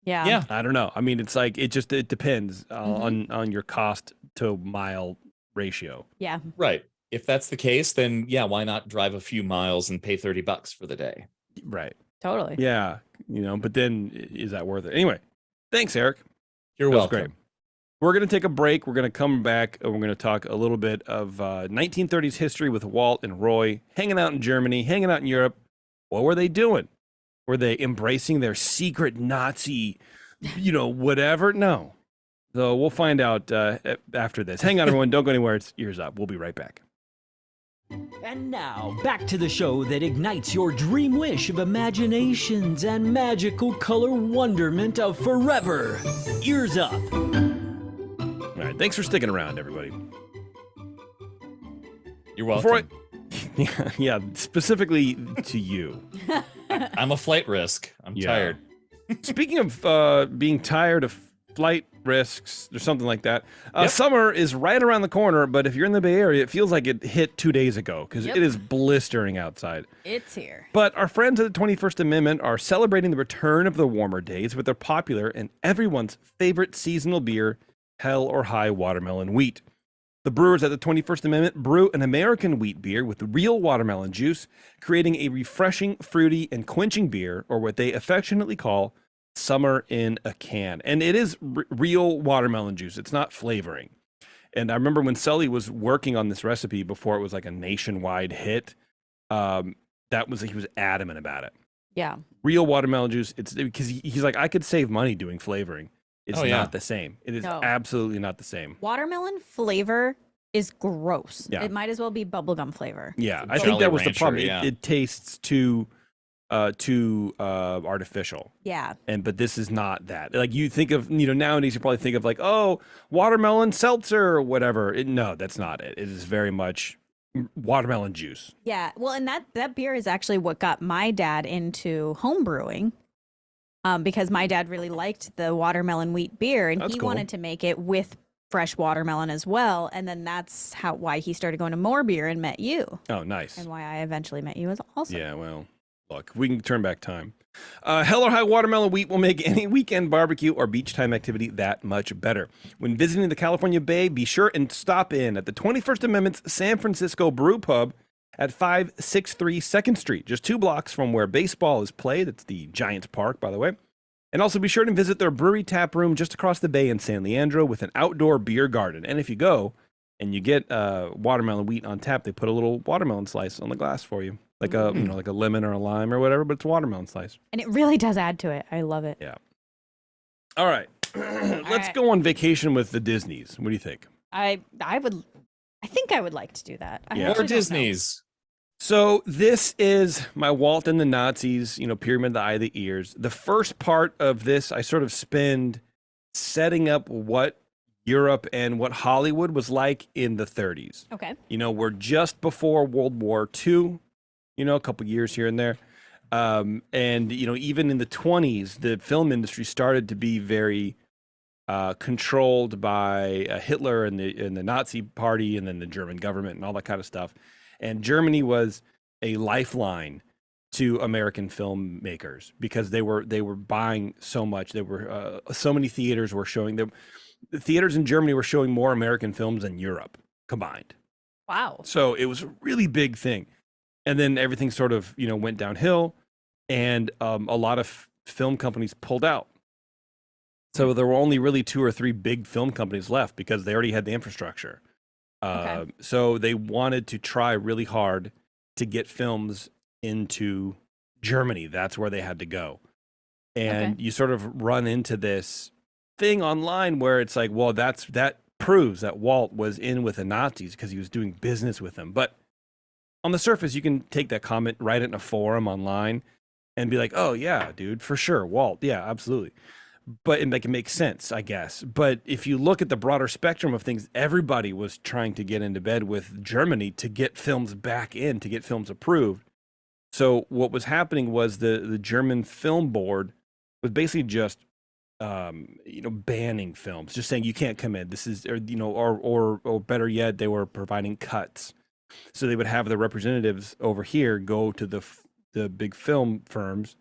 Yeah. Yeah. I don't know. I mean, it's like, it depends on your cost to mile ratio. Yeah. Right. If that's the case, then yeah, why not drive a few miles and pay $30 for the day? Right. Totally. Yeah. But then is that worth it? Anyway, thanks, Eric. You're That was welcome. great. We're going to take a break. We're going to come back and we're going to talk a little bit of 1930s history with Walt and Roy, hanging out in Germany, hanging out in Europe. What were they doing? Were they embracing their secret Nazi, whatever? No. So we'll find out after this. Hang on, everyone. Don't go anywhere. It's Ears Up. We'll be right back. And now, back to the show that ignites your dream wish of imaginations and magical color wonderment of forever. Ears Up. All right. Thanks for sticking around, everybody. You're welcome. Yeah, specifically to you. I'm a flight risk. I'm tired. Speaking of being tired of flight risks or something like that, summer is right around the corner, but if you're in the Bay Area, it feels like it hit 2 days ago because it is blistering outside. It's here. But our friends at the 21st Amendment are celebrating the return of the warmer days with their popular and everyone's favorite seasonal beer, Hell or High Watermelon Wheat. The brewers at the 21st Amendment brew an American wheat beer with real watermelon juice, creating a refreshing, fruity, and quenching beer, or what they affectionately call summer in a can. And it is real watermelon juice. It's not flavoring. And I remember when Sully was working on this recipe before it was like a nationwide hit, he was adamant about it. Yeah. Real watermelon juice. It's because he's like, I could save money doing flavoring. It's not the same. It is absolutely not the same. Watermelon flavor is gross. Yeah. It might as well be bubblegum flavor. Yeah, I think that was the problem. It tastes too too artificial. Yeah. But this is not that. Like you think of, nowadays you probably think of like, oh, watermelon seltzer or whatever. No, that's not it. It is very much watermelon juice. Yeah. Well, and that beer is actually what got my dad into home brewing. Because my dad really liked the watermelon wheat beer, and That's he cool. wanted to make it with fresh watermelon as well. And then that's why he started going to more beer and met you, Oh, nice. and why I eventually met you as also. Yeah, well, look, we can turn back time. Hell or High Watermelon Wheat will make any weekend barbecue or beach time activity that much better. When visiting the California Bay, be sure and stop in at the 21st Amendment's San Francisco Brew Pub at 563 2nd Street, just 2 blocks from where baseball is played. It's the Giants Park, by the way. And also be sure to visit their brewery tap room just across the bay in San Leandro with an outdoor beer garden. And if you go and you get watermelon wheat on tap, they put a little watermelon slice on the glass for you, like a like a lemon or a lime or whatever, but it's a watermelon slice. And it really does add to it. I love it. Yeah. All right, let's go on vacation with the Disneys. What do you think? I think I would like to do that. I Yeah. actually Or don't know. Disney's. So this is my Walt and the Nazis, Pyramid, the Eye, the Ears. The first part of this, I sort of spend setting up what Europe and what Hollywood was like in the 30s. Okay. We're just before World War II, a couple years here and there. And, even in the 20s, the film industry started to be very controlled by Hitler and the Nazi party and then the German government and all that kind of stuff. And Germany was a lifeline to American filmmakers because they were buying so much. There were so many theaters were showing them. The theaters in Germany were showing more American films than Europe combined. Wow. So it was a really big thing. And then everything sort of, went downhill, and a lot of film companies pulled out. So there were only really 2 or 3 big film companies left because they already had the infrastructure. Okay. So they wanted to try really hard to get films into Germany. That's where they had to go. And you sort of run into this thing online where it's like, well, that proves that Walt was in with the Nazis because he was doing business with them. But on the surface, you can take that comment, write it in a forum online, and be like, oh, yeah, dude, for sure, Walt. Yeah, absolutely. But it can make sense, I guess. But if you look at the broader spectrum of things, everybody was trying to get into bed with Germany to get films back in, to get films approved. So what was happening was the German film board was basically just, banning films, just saying you can't come in. This is, or better yet, they were providing cuts. So they would have the representatives over here go to the big film firms,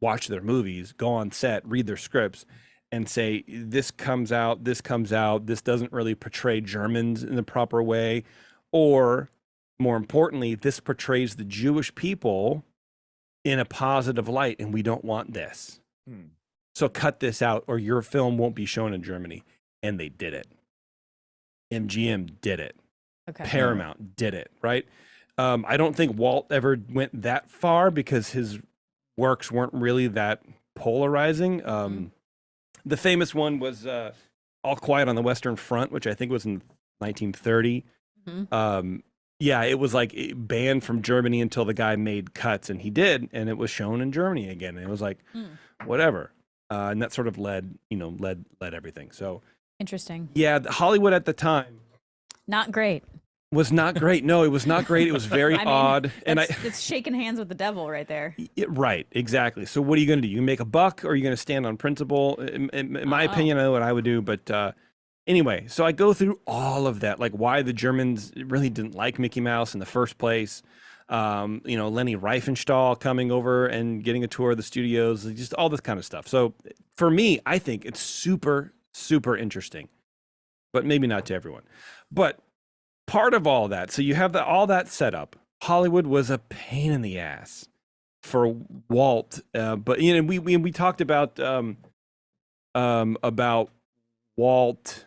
watch their movies, go on set, read their scripts, and say, this comes out, this doesn't really portray Germans in the proper way. Or, more importantly, this portrays the Jewish people in a positive light, and we don't want this. So cut this out, or your film won't be shown in Germany. And they did it. MGM did it. Okay. Paramount did it, right? I don't think Walt ever went that far because his works weren't really that polarizing. The famous one was All Quiet on the Western Front, which I think was in 1930. Yeah, it was like banned from Germany until the guy made cuts, and he did, and it was shown in Germany again. And it was like, whatever. And that sort of led everything. So Interesting. yeah, Hollywood at the time Not great. was not great. No, it was not great. It was very I mean, odd. And it's shaking hands with the devil right there. right, exactly. So what are you going to do? You make a buck, or are you going to stand on principle? In my opinion, I know what I would do. But anyway, so I go through all of that, like why the Germans really didn't like Mickey Mouse in the first place. Lenny Riefenstahl coming over and getting a tour of the studios, just all this kind of stuff. So for me, I think it's super, super interesting, but maybe not to everyone. But part of all that, so you have all that set up. Hollywood was a pain in the ass for Walt, but we talked about Walt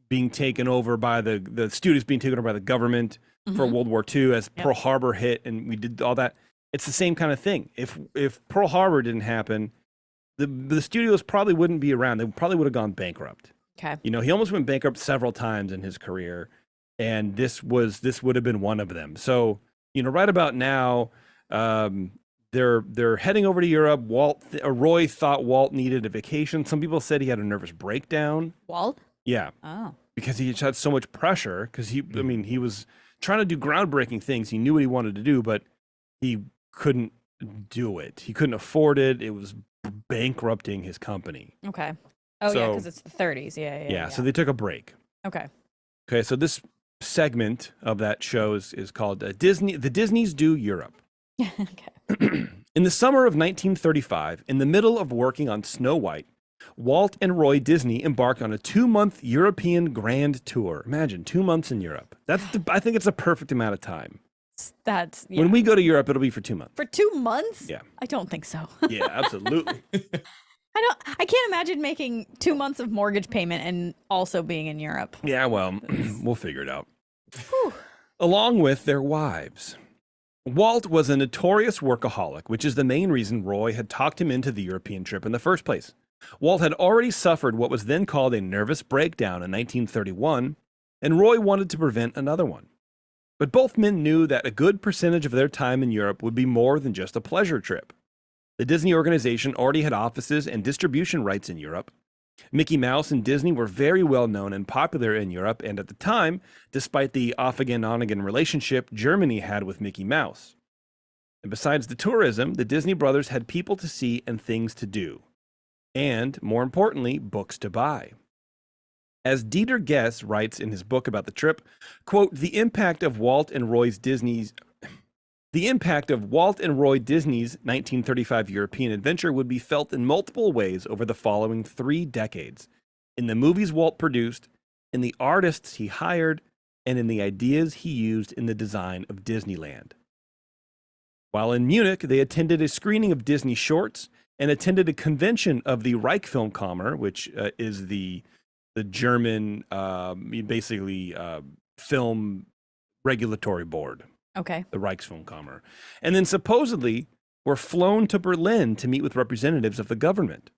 being taken over by the studios being taken over by the government for World War II as Pearl Harbor hit, and we did all that. It's the same kind of thing. If Pearl Harbor didn't happen, the studios probably wouldn't be around. They probably would have gone bankrupt. Okay. He almost went bankrupt several times in his career, and this would have been one of them. So right about now, they're heading over to Europe. Roy thought Walt needed a vacation. Some people said he had a nervous breakdown. Walt? Yeah. Oh. Because he had so much pressure. Because he was trying to do groundbreaking things. He knew what he wanted to do, but he couldn't do it. He couldn't afford it. It was bankrupting his company. Okay. Oh, yeah, So- because it's the 30s. Yeah. So they took a break. Okay. Okay, so this segment of that show is called The Disneys Do Europe. Okay. In the summer of 1935, in the middle of working on Snow White, Walt and Roy Disney embarked on a 2-month European grand tour. Imagine 2 months in Europe. I think it's a perfect amount of time. That's When we go to Europe, it'll be for 2 months. for 2 months? Yeah. I don't think so. Yeah, absolutely. I can't imagine making 2 months of mortgage payment and also being in Europe. Yeah, well, we'll figure it out. Whew. Along with their wives. Walt was a notorious workaholic, which is the main reason Roy had talked him into the European trip in the first place. Walt had already suffered what was then called a nervous breakdown in 1931, and Roy wanted to prevent another one. But both men knew that a good percentage of their time in Europe would be more than just a pleasure trip. The Disney organization already had offices and distribution rights in Europe. Mickey Mouse and Disney were very well known and popular in Europe, and at the time, despite the off-again, on-again relationship Germany had with Mickey Mouse. And besides the tourism, the Disney brothers had people to see and things to do. And, more importantly, books to buy. As Dieter Guess writes in his book about the trip, quote, the impact of Walt and Roy Disney's 1935 European adventure would be felt in multiple ways over the following 3 decades. In the movies Walt produced, in the artists he hired, and in the ideas he used in the design of Disneyland. While in Munich, they attended a screening of Disney shorts and attended a convention of the Reichsfilmkammer, which is the German, film regulatory board. Okay. The Reichsfilmkammer, and then supposedly were flown to Berlin to meet with representatives of the government.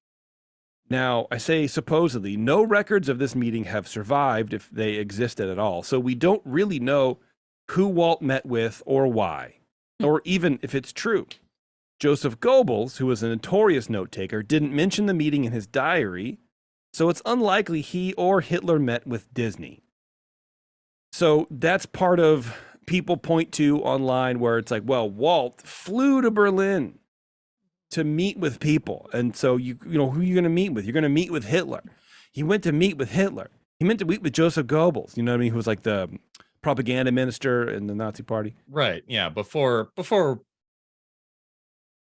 Now, I say supposedly, no records of this meeting have survived if they existed at all, so we don't really know who Walt met with or why, or even if it's true. Joseph Goebbels, who was a notorious note-taker, didn't mention the meeting in his diary, so it's unlikely he or Hitler met with Disney. So that's part of people point to online where it's like, well, Walt flew to Berlin to meet with people. And so, you know, who are you going to meet with? You're going to meet with Hitler. He went to meet with Hitler. He meant to meet with Joseph Goebbels, you know what I mean? Who was like the propaganda minister in the Nazi party. Right. Yeah. Before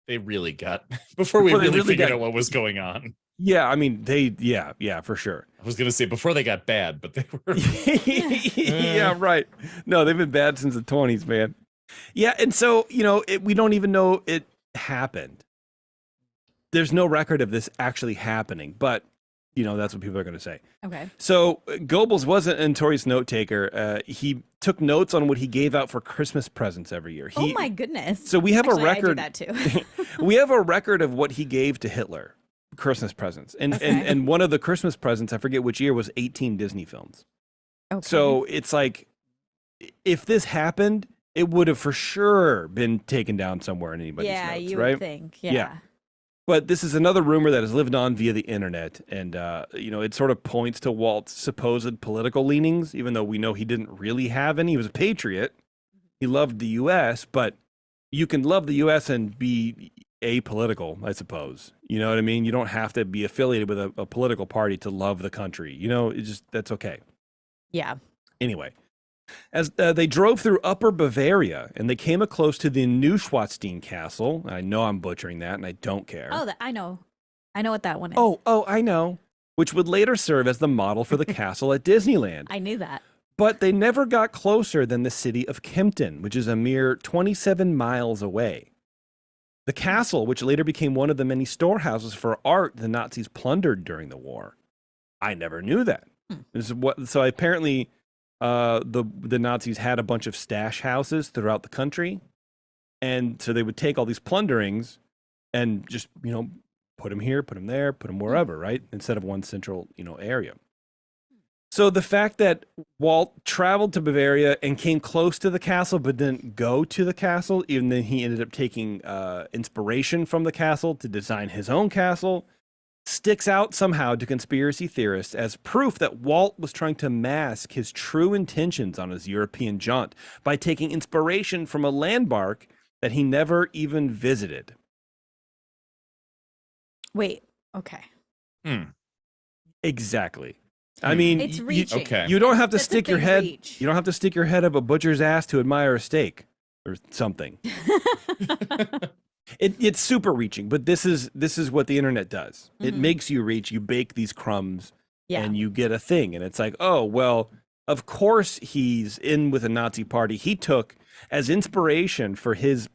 they really got, before we really figured out what was going on. Yeah. I mean, yeah, for sure. I was going to say before they got bad, but they were. Yeah, right. No, they've been bad since the 20s, man. Yeah. And so, you know, we don't even know it happened. There's no record of this actually happening, but you know, that's what people are going to say. Okay. So Goebbels was a notorious note taker. He took notes on what he gave out for Christmas presents every year. Oh my goodness. So we have Actually, a record. I do that too. We have a record of what he gave to Hitler, Christmas presents. And one of the Christmas presents, I forget which year, was 18 Disney films. Okay. So it's like, if this happened, it would have for sure been taken down somewhere in anybody's yeah, notes, you right? would think. Yeah. But this is another rumor that has lived on via the internet, and you know, it sort of points to Walt's supposed political leanings, even though we know he didn't really have any. He was a patriot. He loved the U.S., but you can love the U.S. and be apolitical, I suppose. You know what I mean? You don't have to be affiliated with a political party to love the country. You know, that's okay. Yeah. Anyway, as they drove through Upper Bavaria and they came close to the Neuschwanstein Castle, I know I'm butchering that and I don't care. Oh, I know. I know what that one is. Oh, I know. Which would later serve as the model for the castle at Disneyland. I knew that. But they never got closer than the city of Kempten, which is a mere 27 miles away. The castle, which later became one of the many storehouses for art the Nazis plundered during the war. I never knew that. So apparently the Nazis had a bunch of stash houses throughout the country. And so they would take all these plunderings and just, you know, put them here, put them there, put them wherever, right? Instead of one central, you know, area. So the fact that Walt traveled to Bavaria and came close to the castle but didn't go to the castle, even then he ended up taking inspiration from the castle to design his own castle, sticks out somehow to conspiracy theorists as proof that Walt was trying to mask his true intentions on his European jaunt by taking inspiration from a landmark that he never even visited. Wait. Okay. Exactly. I mean, It's reaching. okay. you don't have to That's a stick your big head. reach. You don't have to stick your head up a butcher's ass to admire a steak or something. It's super reaching, but this is what the internet does. It makes you reach. You bake these crumbs, Yeah. and you get a thing, and it's like, oh well, of course he's in with a Nazi party. He took as inspiration for his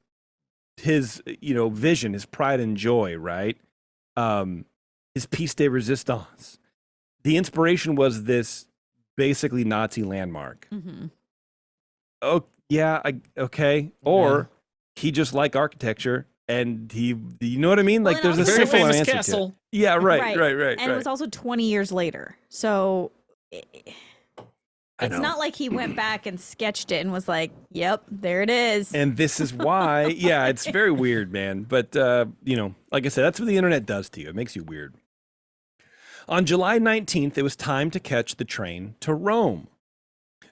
vision, his pride and joy, right? His piece de resistance. The inspiration was this basically Nazi landmark. Oh yeah, okay. Or he just liked architecture, and he, you know what I mean? Well, like and there's a also- Very simple famous answer castle. to it. Yeah, right. And it was also 20 years later. So I it's know. not like he went back and sketched it and was like, yep, there it is. And this is why, yeah, it's very weird, man. But, like I said, that's what the internet does to you. It makes you weird. On July 19th, it was time to catch the train to Rome.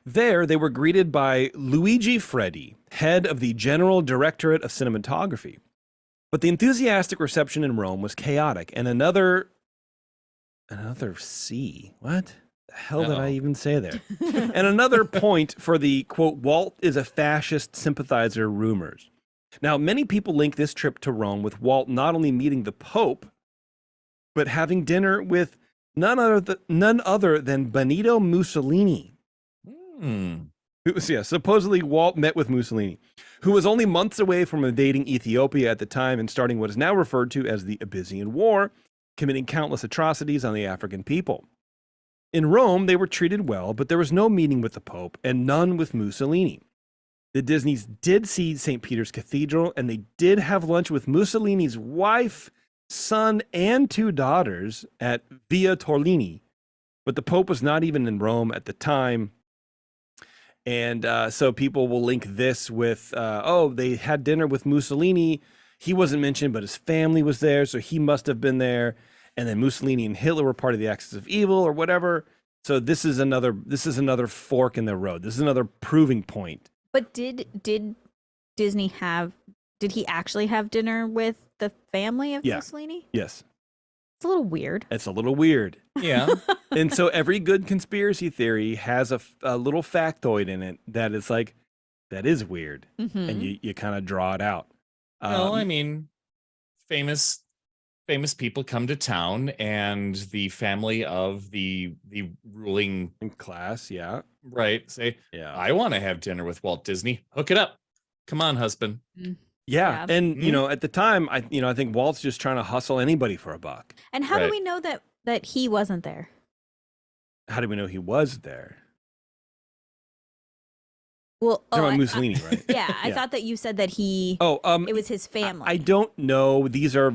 There, they were greeted by Luigi Freddi, head of the General Directorate of Cinematography. But the enthusiastic reception in Rome was chaotic, and another C. What the hell did I even say there? And another point for the, quote, Walt is a fascist sympathizer rumors. Now, many people link this trip to Rome with Walt not only meeting the Pope, but having dinner with none other than Benito Mussolini. Supposedly Walt met with Mussolini, who was only months away from invading Ethiopia at the time and starting what is now referred to as the Abyssinian War, committing countless atrocities on the African people. In Rome, they were treated well, but there was no meeting with the Pope and none with Mussolini. The Disneys did see St. Peter's Cathedral, and they did have lunch with Mussolini's wife, son, and 2 daughters at Via Torlini, but the Pope was not even in Rome at the time. And so people will link this with, they had dinner with Mussolini. He wasn't mentioned, but his family was there, so he must have been there. And then Mussolini and Hitler were part of the Axis of Evil or whatever. So this is another fork in the road. This is another proving point. But did Disney did he actually have dinner with the family of Mussolini? Yes. It's a little weird. It's a little weird. Yeah. And so every good conspiracy theory has a little factoid in it that is like, that is weird. And you kind of draw it out. Well, I mean, famous people come to town, and the family of the ruling in class, yeah. Right, say, Yeah. I want to have dinner with Walt Disney. Hook it up. Come on, husband. Yeah. And at the time, I think Walt's just trying to hustle anybody for a buck. And how do we know that he wasn't there? How do we know he was there? Well, Talking about Mussolini, right? Yeah, I thought that you said that he. It was his family. I don't know. These are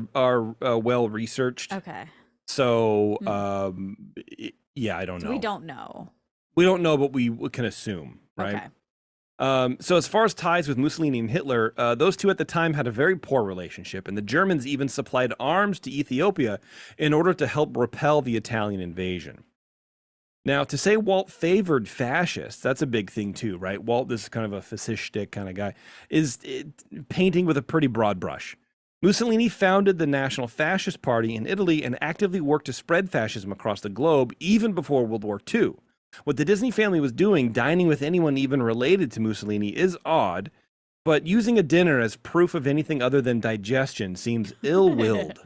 well researched. Okay. So yeah, I don't know. We don't know. We don't know, but we can assume, right? Okay. So as far as ties with Mussolini and Hitler, those two at the time had a very poor relationship, and the Germans even supplied arms to Ethiopia in order to help repel the Italian invasion. Now, to say Walt favored fascists, that's a big thing too, right? Walt, this is kind of a fascistic kind of guy, is painting with a pretty broad brush. Mussolini founded the National Fascist Party in Italy and actively worked to spread fascism across the globe even before World War II. What the Disney family was doing, dining with anyone even related to Mussolini, is odd, but using a dinner as proof of anything other than digestion seems ill-willed.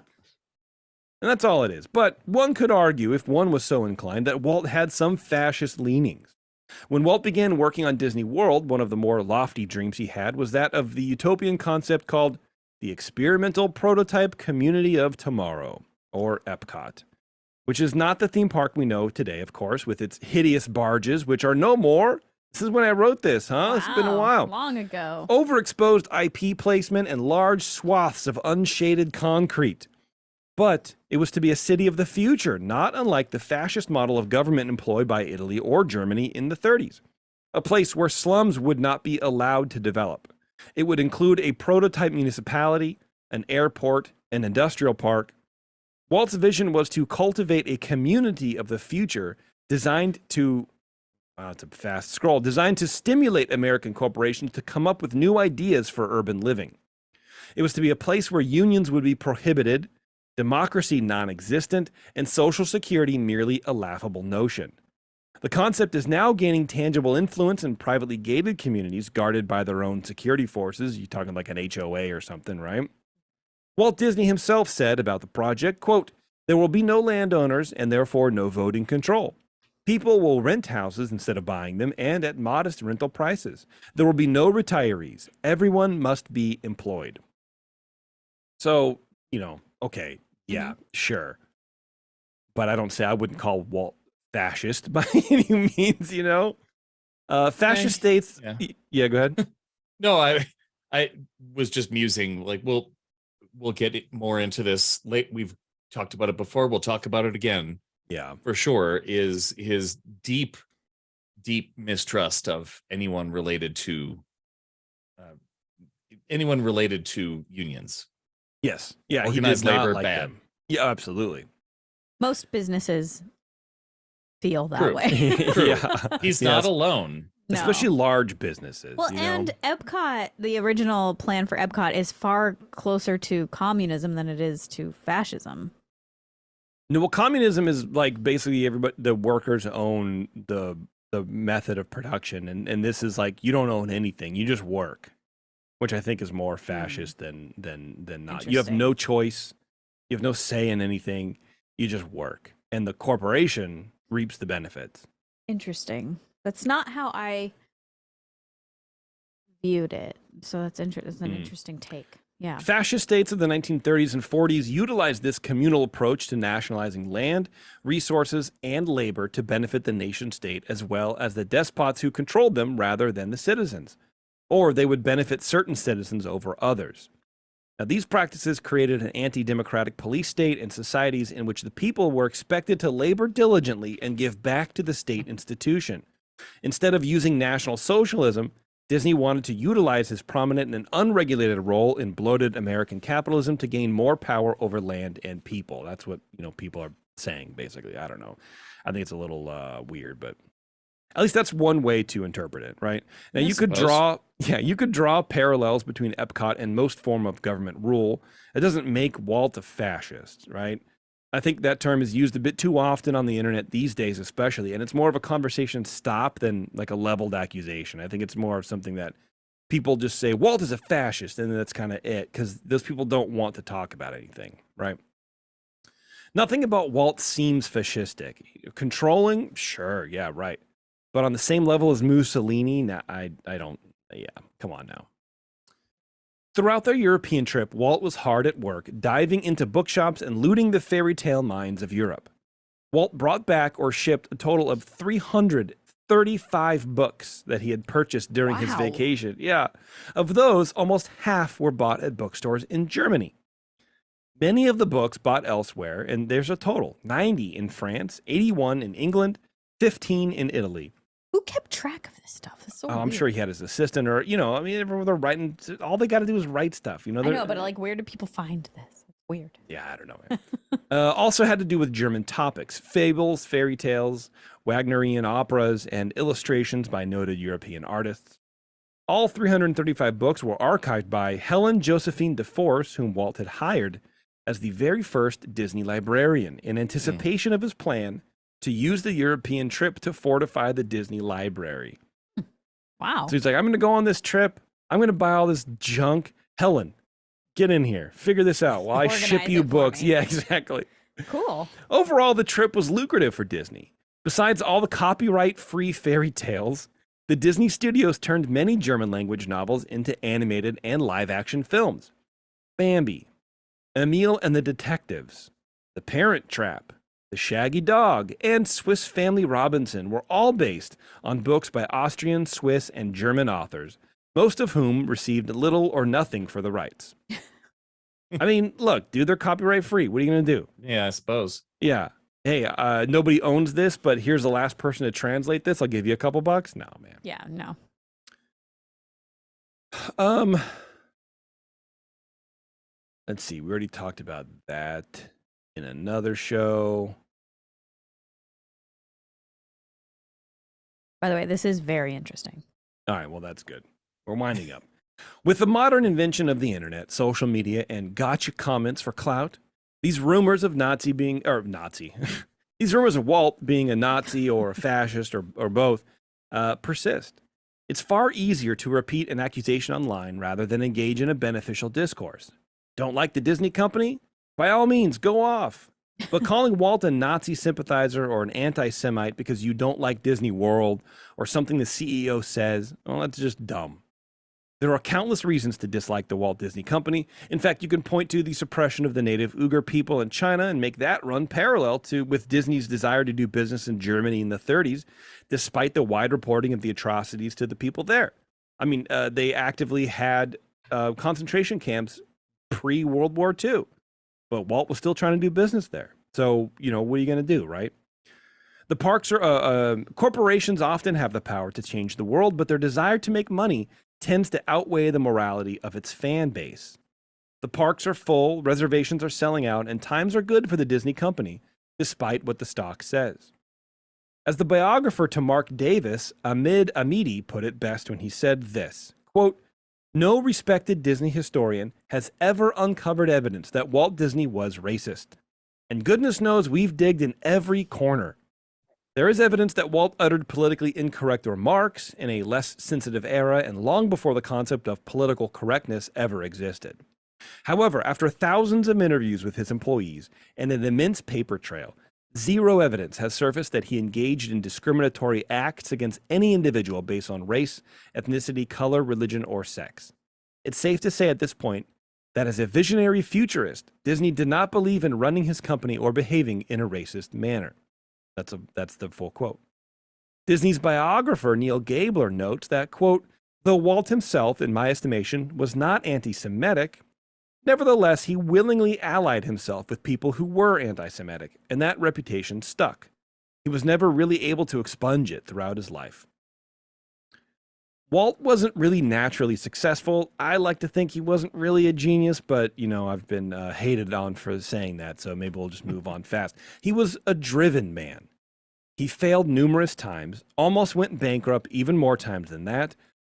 And that's all it is. But one could argue, if one was so inclined, that Walt had some fascist leanings. When Walt began working on Disney World, one of the more lofty dreams he had was that of the utopian concept called the Experimental Prototype Community of Tomorrow, or Epcot, which is not the theme park we know today, of course, with its hideous barges, which are no more. This is when I wrote this, huh? Wow, It's been a while. Long ago. Overexposed IP placement and large swaths of unshaded concrete. But it was to be a city of the future, not unlike the fascist model of government employed by Italy or Germany in the 30s. A place where slums would not be allowed to develop. It would include a prototype municipality, an airport, an industrial park. Walt's vision was to cultivate a community of the future designed to, it's a fast scroll, designed to stimulate American corporations to come up with new ideas for urban living. It was to be a place where unions would be prohibited, democracy non-existent, and Social Security merely a laughable notion. The concept is now gaining tangible influence in privately gated communities guarded by their own security forces. You're talking like an HOA or something, right? Walt Disney himself said about the project, quote, "There will be no landowners and therefore no voting control. People will rent houses instead of buying them and at modest rental prices. There will be no retirees. Everyone must be employed." So, okay, yeah, sure. But I wouldn't call Walt fascist by any means, fascist states. Yeah, go ahead. No, I was just musing, like, we'll get more into this late. We've talked about it before. We'll talk about it again. Yeah, for sure. Is his deep mistrust of anyone related to unions. Yes. Yeah. Organized labor, like bad. them. Yeah, absolutely. Most businesses feel that True. way. True. Yeah. He's not alone. No. Especially large businesses. Well, and Epcot, the original plan for Epcot is far closer to communism than it is to fascism. No, well, communism is like basically the workers own the method of production, and this is like you don't own anything, you just work, which I think is more fascist than not. You have no choice, you have no say in anything, you just work, and the corporation reaps the benefits. Interesting. That's not how I viewed it. So that's an interesting take. Yeah. Fascist states of the 1930s and 40s utilized this communal approach to nationalizing land, resources, and labor to benefit the nation state as well as the despots who controlled them rather than the citizens. Or they would benefit certain citizens over others. Now, these practices created an anti-democratic police state and societies in which the people were expected to labor diligently and give back to the state institution. Instead of using National Socialism, Disney wanted to utilize his prominent and unregulated role in bloated American capitalism to gain more power over land and people. That's what, people are saying, basically. I don't know. I think it's a little weird, but at least that's one way to interpret it, right? Now, you could draw parallels between Epcot and most form of government rule. It doesn't make Walt a fascist, right? I think that term is used a bit too often on the internet these days, especially, and it's more of a conversation stop than like a leveled accusation. I think it's more of something that people just say, Walt is a fascist, and that's kind of it, because those people don't want to talk about anything, right? Nothing about Walt seems fascistic. Controlling? Sure, yeah, right. But on the same level as Mussolini? Nah, I don't, come on now. Throughout their European trip, Walt was hard at work, diving into bookshops and looting the fairy tale mines of Europe. Walt brought back or shipped a total of 335 books that he had purchased during his vacation. Yeah. Of those, almost half were bought at bookstores in Germany. Many of the books bought elsewhere, and there's a total, 90 in France, 81 in England, 15 in Italy. Who kept track of this stuff? It's so I'm weird. sure he had his assistant, or everyone they're writing. All they got to do is write stuff. I know, but like, where do people find this? It's weird. Yeah, I don't know. Also had to do with German topics: fables, fairy tales, Wagnerian operas, and illustrations by noted European artists. All 335 books were archived by Helen Josephine de Force, whom Walt had hired as the very first Disney librarian in anticipation of his plan to use the European trip to fortify the Disney library. Wow. So he's like, I'm going to go on this trip. I'm going to buy all this junk. Helen, get in here. Figure this out while I ship you books. Yeah, exactly. Cool. Overall, the trip was lucrative for Disney. Besides all the copyright-free fairy tales, the Disney studios turned many German language novels into animated and live-action films. Bambi, Emil and the Detectives, The Parent Trap, The Shaggy Dog, and Swiss Family Robinson were all based on books by Austrian, Swiss, and German authors, most of whom received little or nothing for the rights. I mean, look, dude, they're copyright free. What are you going to do? Yeah, I suppose. Yeah. Hey, nobody owns this, but here's the last person to translate this. I'll give you a couple bucks. No, man. Yeah, no. Let's see. We already talked about that in another show. By the way, this is very interesting. All right, well, that's good. We're winding up. With the modern invention of the internet, social media, and gotcha comments for clout, these rumors of these rumors of Walt being a Nazi or a fascist or both persist. It's far easier to repeat an accusation online rather than engage in a beneficial discourse. Don't like the Disney company? By all means, go off. But calling Walt a Nazi sympathizer or an anti-Semite because you don't like Disney World or something the CEO says, well, that's just dumb. There are countless reasons to dislike the Walt Disney Company. In fact, you can point to the suppression of the native Uyghur people in China and make that run parallel with Disney's desire to do business in Germany in the 30s, despite the wide reporting of the atrocities to the people there. I mean, they actively had concentration camps pre-World War II, but Walt was still trying to do business there. So, what are you going to do, right? The parks corporations often have the power to change the world, but their desire to make money tends to outweigh the morality of its fan base. The parks are full, reservations are selling out, and times are good for the Disney company, despite what the stock says. As the biographer to Mark Davis, Amid Amidi, put it best when he said this, quote, "No respected Disney historian has ever uncovered evidence that Walt Disney was racist. And goodness knows we've digged in every corner. There is evidence that Walt uttered politically incorrect remarks in a less sensitive era and long before the concept of political correctness ever existed. However, after thousands of interviews with his employees and an immense paper trail, zero evidence has surfaced that he engaged in discriminatory acts against any individual based on race, ethnicity, color, religion, or sex. It's safe to say at this point that as a visionary futurist, Disney did not believe in running his company or behaving in a racist manner." That's the full quote. Disney's biographer, Neil Gabler, notes that, quote, "Though Walt himself, in my estimation, was not anti-Semitic, nevertheless, he willingly allied himself with people who were anti-Semitic, and that reputation stuck. He was never really able to expunge it throughout his life." Walt wasn't really naturally successful. I like to think he wasn't really a genius, but, I've been hated on for saying that, so maybe we'll just move on fast. He was a driven man. He failed numerous times, almost went bankrupt even more times than that,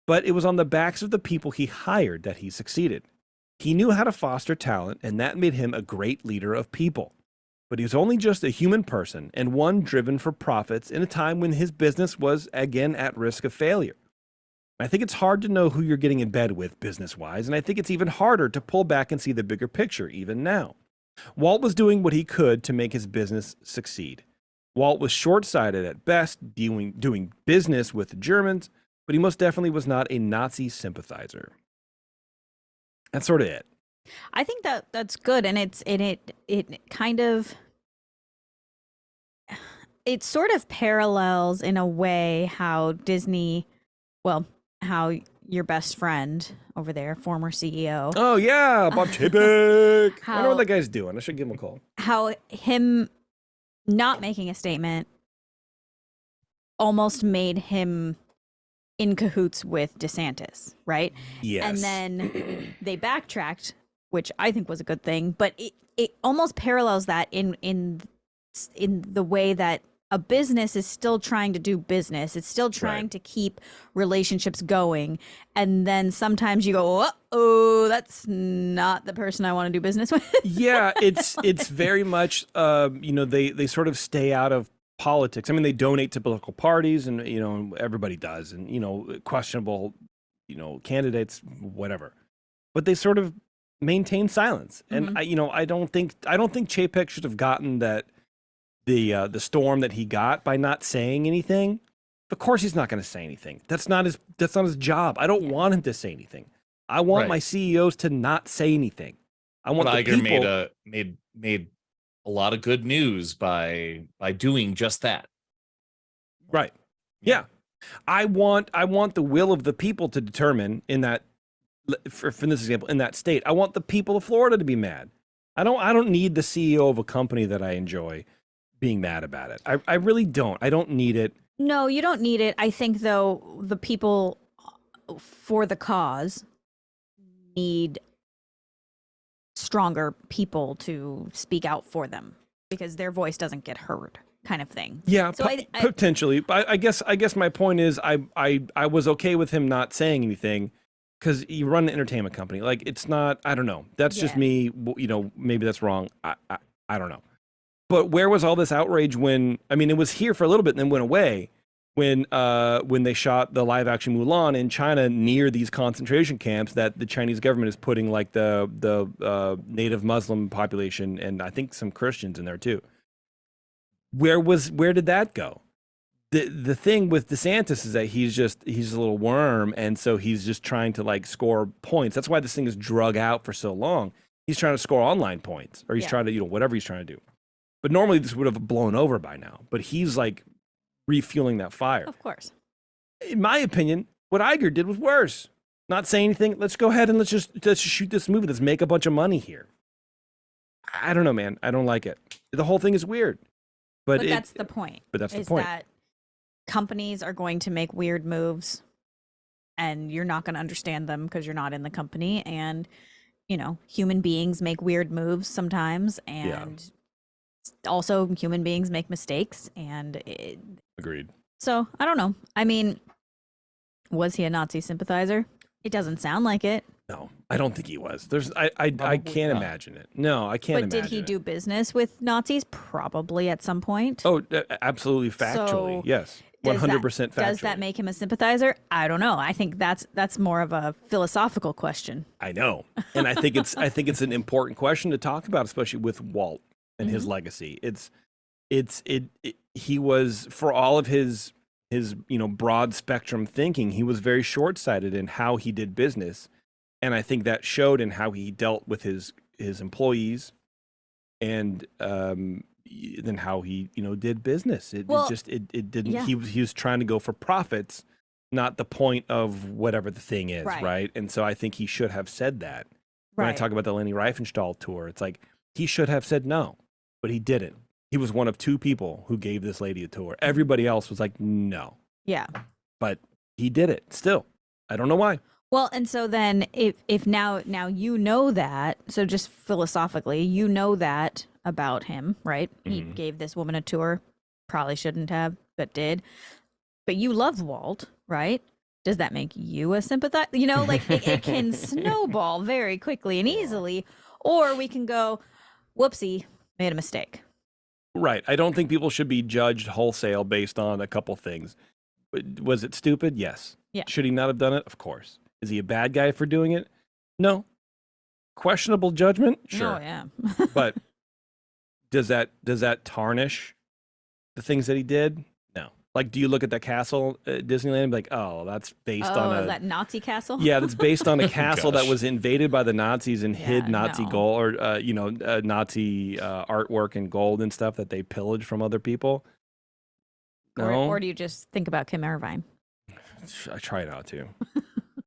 but it was on the backs of the people he hired that he succeeded. He knew how to foster talent, and that made him a great leader of people. But he was only just a human person and one driven for profits in a time when his business was, again, at risk of failure. I think it's hard to know who you're getting in bed with business-wise, and I think it's even harder to pull back and see the bigger picture even now. Walt was doing what he could to make his business succeed. Walt was short-sighted at best, doing business with the Germans, but he most definitely was not a Nazi sympathizer. That's sort of it. I think that's good, and it kind of, it sort of parallels in a way how Disney, well, how your best friend over there, former CEO. Oh yeah, Bob Chapek. I wonder what that guy's doing. I should give him a call. How him not making a statement almost made him in cahoots with DeSantis, right? Yes. And then they backtracked, which I think was a good thing, but it almost parallels that in the way that a business is still trying to do business. It's still trying to keep relationships going. And then sometimes you go, oh, that's not the person I want to do business with. Yeah, it's very much, they sort of stay out of politics. I mean, they donate to political parties and, everybody does. And, questionable, candidates, whatever. But they sort of maintain silence. And, I don't think Chapek should have gotten that the storm that he got by not saying anything. Of course he's not going to say anything. That's not his job. I don't want him to say anything. I want my CEOs to not say anything. I want the people made a lot of good news by doing just that. Right. Yeah. I want the will of the people to determine in that for this example, in that state. I want the people of Florida to be mad. I don't need the CEO of a company that I enjoy being mad about it. I really don't. I don't need it. No, you don't need it. I think, though, the people for the cause need stronger people to speak out for them because their voice doesn't get heard, kind of thing. Yeah, So potentially. But I guess my point is I was okay with him not saying anything because you run an entertainment company. Like, it's not, I don't know. That's just me. You know, maybe that's wrong. I don't know. But where was all this outrage when, I mean, it was here for a little bit and then went away when they shot the live action Mulan in China near these concentration camps that the Chinese government is putting like the native Muslim population and I think some Christians in there too. Where did that go? The thing with DeSantis is that he's a little worm, and so he's just trying to like score points. That's why this thing is drug out for so long. He's trying to score online points, or he's trying to, you know, whatever he's trying to do. But normally this would have blown over by now. But he's like refueling that fire. Of course. In my opinion, what Iger did was worse. Not saying anything. Let's go ahead and let's just shoot this movie. Let's make a bunch of money here. I don't know, man. I don't like it. The whole thing is weird. But that's the point. But that's the point. That companies are going to make weird moves and you're not going to understand them because you're not in the company. And, you know, human beings make weird moves sometimes. And also human beings make mistakes. And Agreed. So I don't know. I mean, was he a Nazi sympathizer? It doesn't sound like it. No, I don't think he was. I can't imagine it. No, I can't imagine it. But did he do business with Nazis? Probably at some point. Oh, absolutely factually. So yes. 100% factually. Does that make him a sympathizer? I don't know. I think that's more of a philosophical question. I know. And I think it's an important question to talk about, especially with Walt and his legacy. He was, for all of his you know, broad spectrum thinking, he was very short-sighted in how he did business. And I think that showed in how he dealt with his employees and then how he, you know, did business. It didn't, he was trying to go for profits, not the point of whatever the thing is. Right. And so I think he should have said that. When I talk about the Leni Riefenstahl tour, it's like, he should have said no, but he didn't. He was one of two people who gave this lady a tour. Everybody else was like, no. Yeah. But he did it still. I don't know why. Well, and so then if now you know that, so just philosophically, you know that about him, right? He gave this woman a tour, probably shouldn't have, but did. But you love Walt, right? Does that make you a sympathizer? You know, like it can snowball very quickly and easily, or we can go, whoopsie, made a mistake. Right. I don't think people should be judged wholesale based on a couple things. Was it stupid? Yes. Yeah. Should he not have done it? Of course. Is he a bad guy for doing it? No. Questionable judgment? Sure. Oh, yeah. But does that tarnish the things that he did? No. Like, do you look at that castle at Disneyland and be like, oh, that's based on that Nazi castle? Yeah, that's based on a castle that was invaded by the Nazis and hid Nazi gold or, Nazi artwork and gold and stuff that they pillaged from other people. No. Or do you just think about Kim Irvine? I try not to.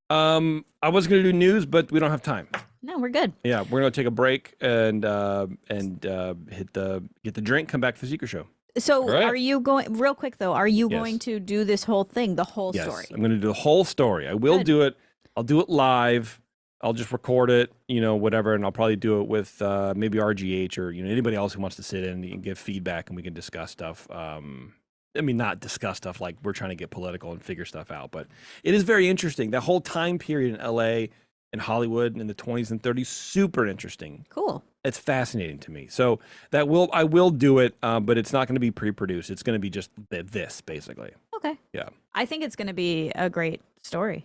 I was going to do news, but we don't have time. No, we're good. Yeah, we're going to take a break and get the drink, come back to the Secret Show. So are you going, real quick though, are you going to do this whole thing, the whole story? I'm going to do the whole story. I will do it. I'll do it live. I'll just record it, you know, whatever, and I'll probably do it with maybe RGH or, you know, anybody else who wants to sit in and give feedback and we can discuss stuff. I mean, not discuss stuff like we're trying to get political and figure stuff out, but it is very interesting. That whole time period in LA and Hollywood in the 20s and 30s, super interesting. Cool. It's fascinating to me. So I will do it, but it's not going to be pre-produced. It's going to be just this, basically. Okay. Yeah. I think it's going to be a great story.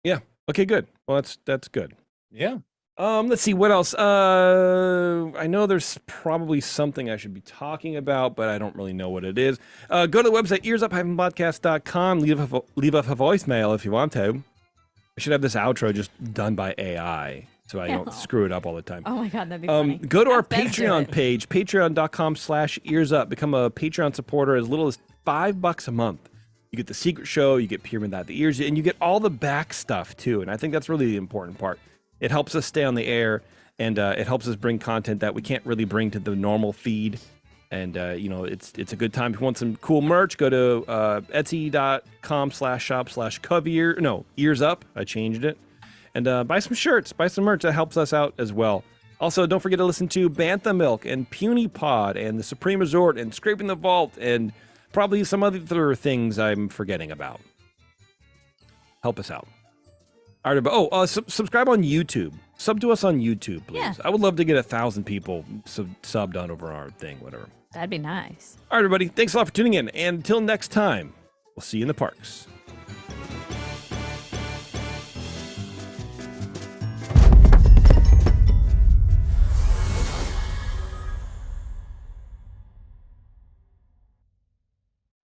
Yeah. Okay, good. Well, that's good. Yeah. Let's see what else. I know there's probably something I should be talking about, but I don't really know what it is. Go to the website EarzUp-podcast.com. Leave us a voicemail if you want to. I should have this outro just done by AI so I don't screw it up all the time. Oh my God, that'd be funny. Go to our Patreon page, patreon.com/EarzUp. Become a Patreon supporter as little as $5 a month. You get the secret show, you get Pyramid Without the Ears, and you get all the back stuff too. And I think that's really the important part. It helps us stay on the air, and it helps us bring content that we can't really bring to the normal feed. And it's a good time. If you want some cool merch, go to etsy.com/shop/coveyear. No, EarzUp. I changed it. And buy some shirts, buy some merch. That helps us out as well. Also, don't forget to listen to Bantha Milk and Puny Pod and the Supreme Resort and Scraping the Vault and probably some other things I'm forgetting about. Help us out. All right, subscribe on YouTube. Sub to us on YouTube, please. Yeah. I would love to get 1,000 people subbed on over our thing, whatever. That'd be nice. All right, everybody. Thanks a lot for tuning in. And until next time, we'll see you in the parks.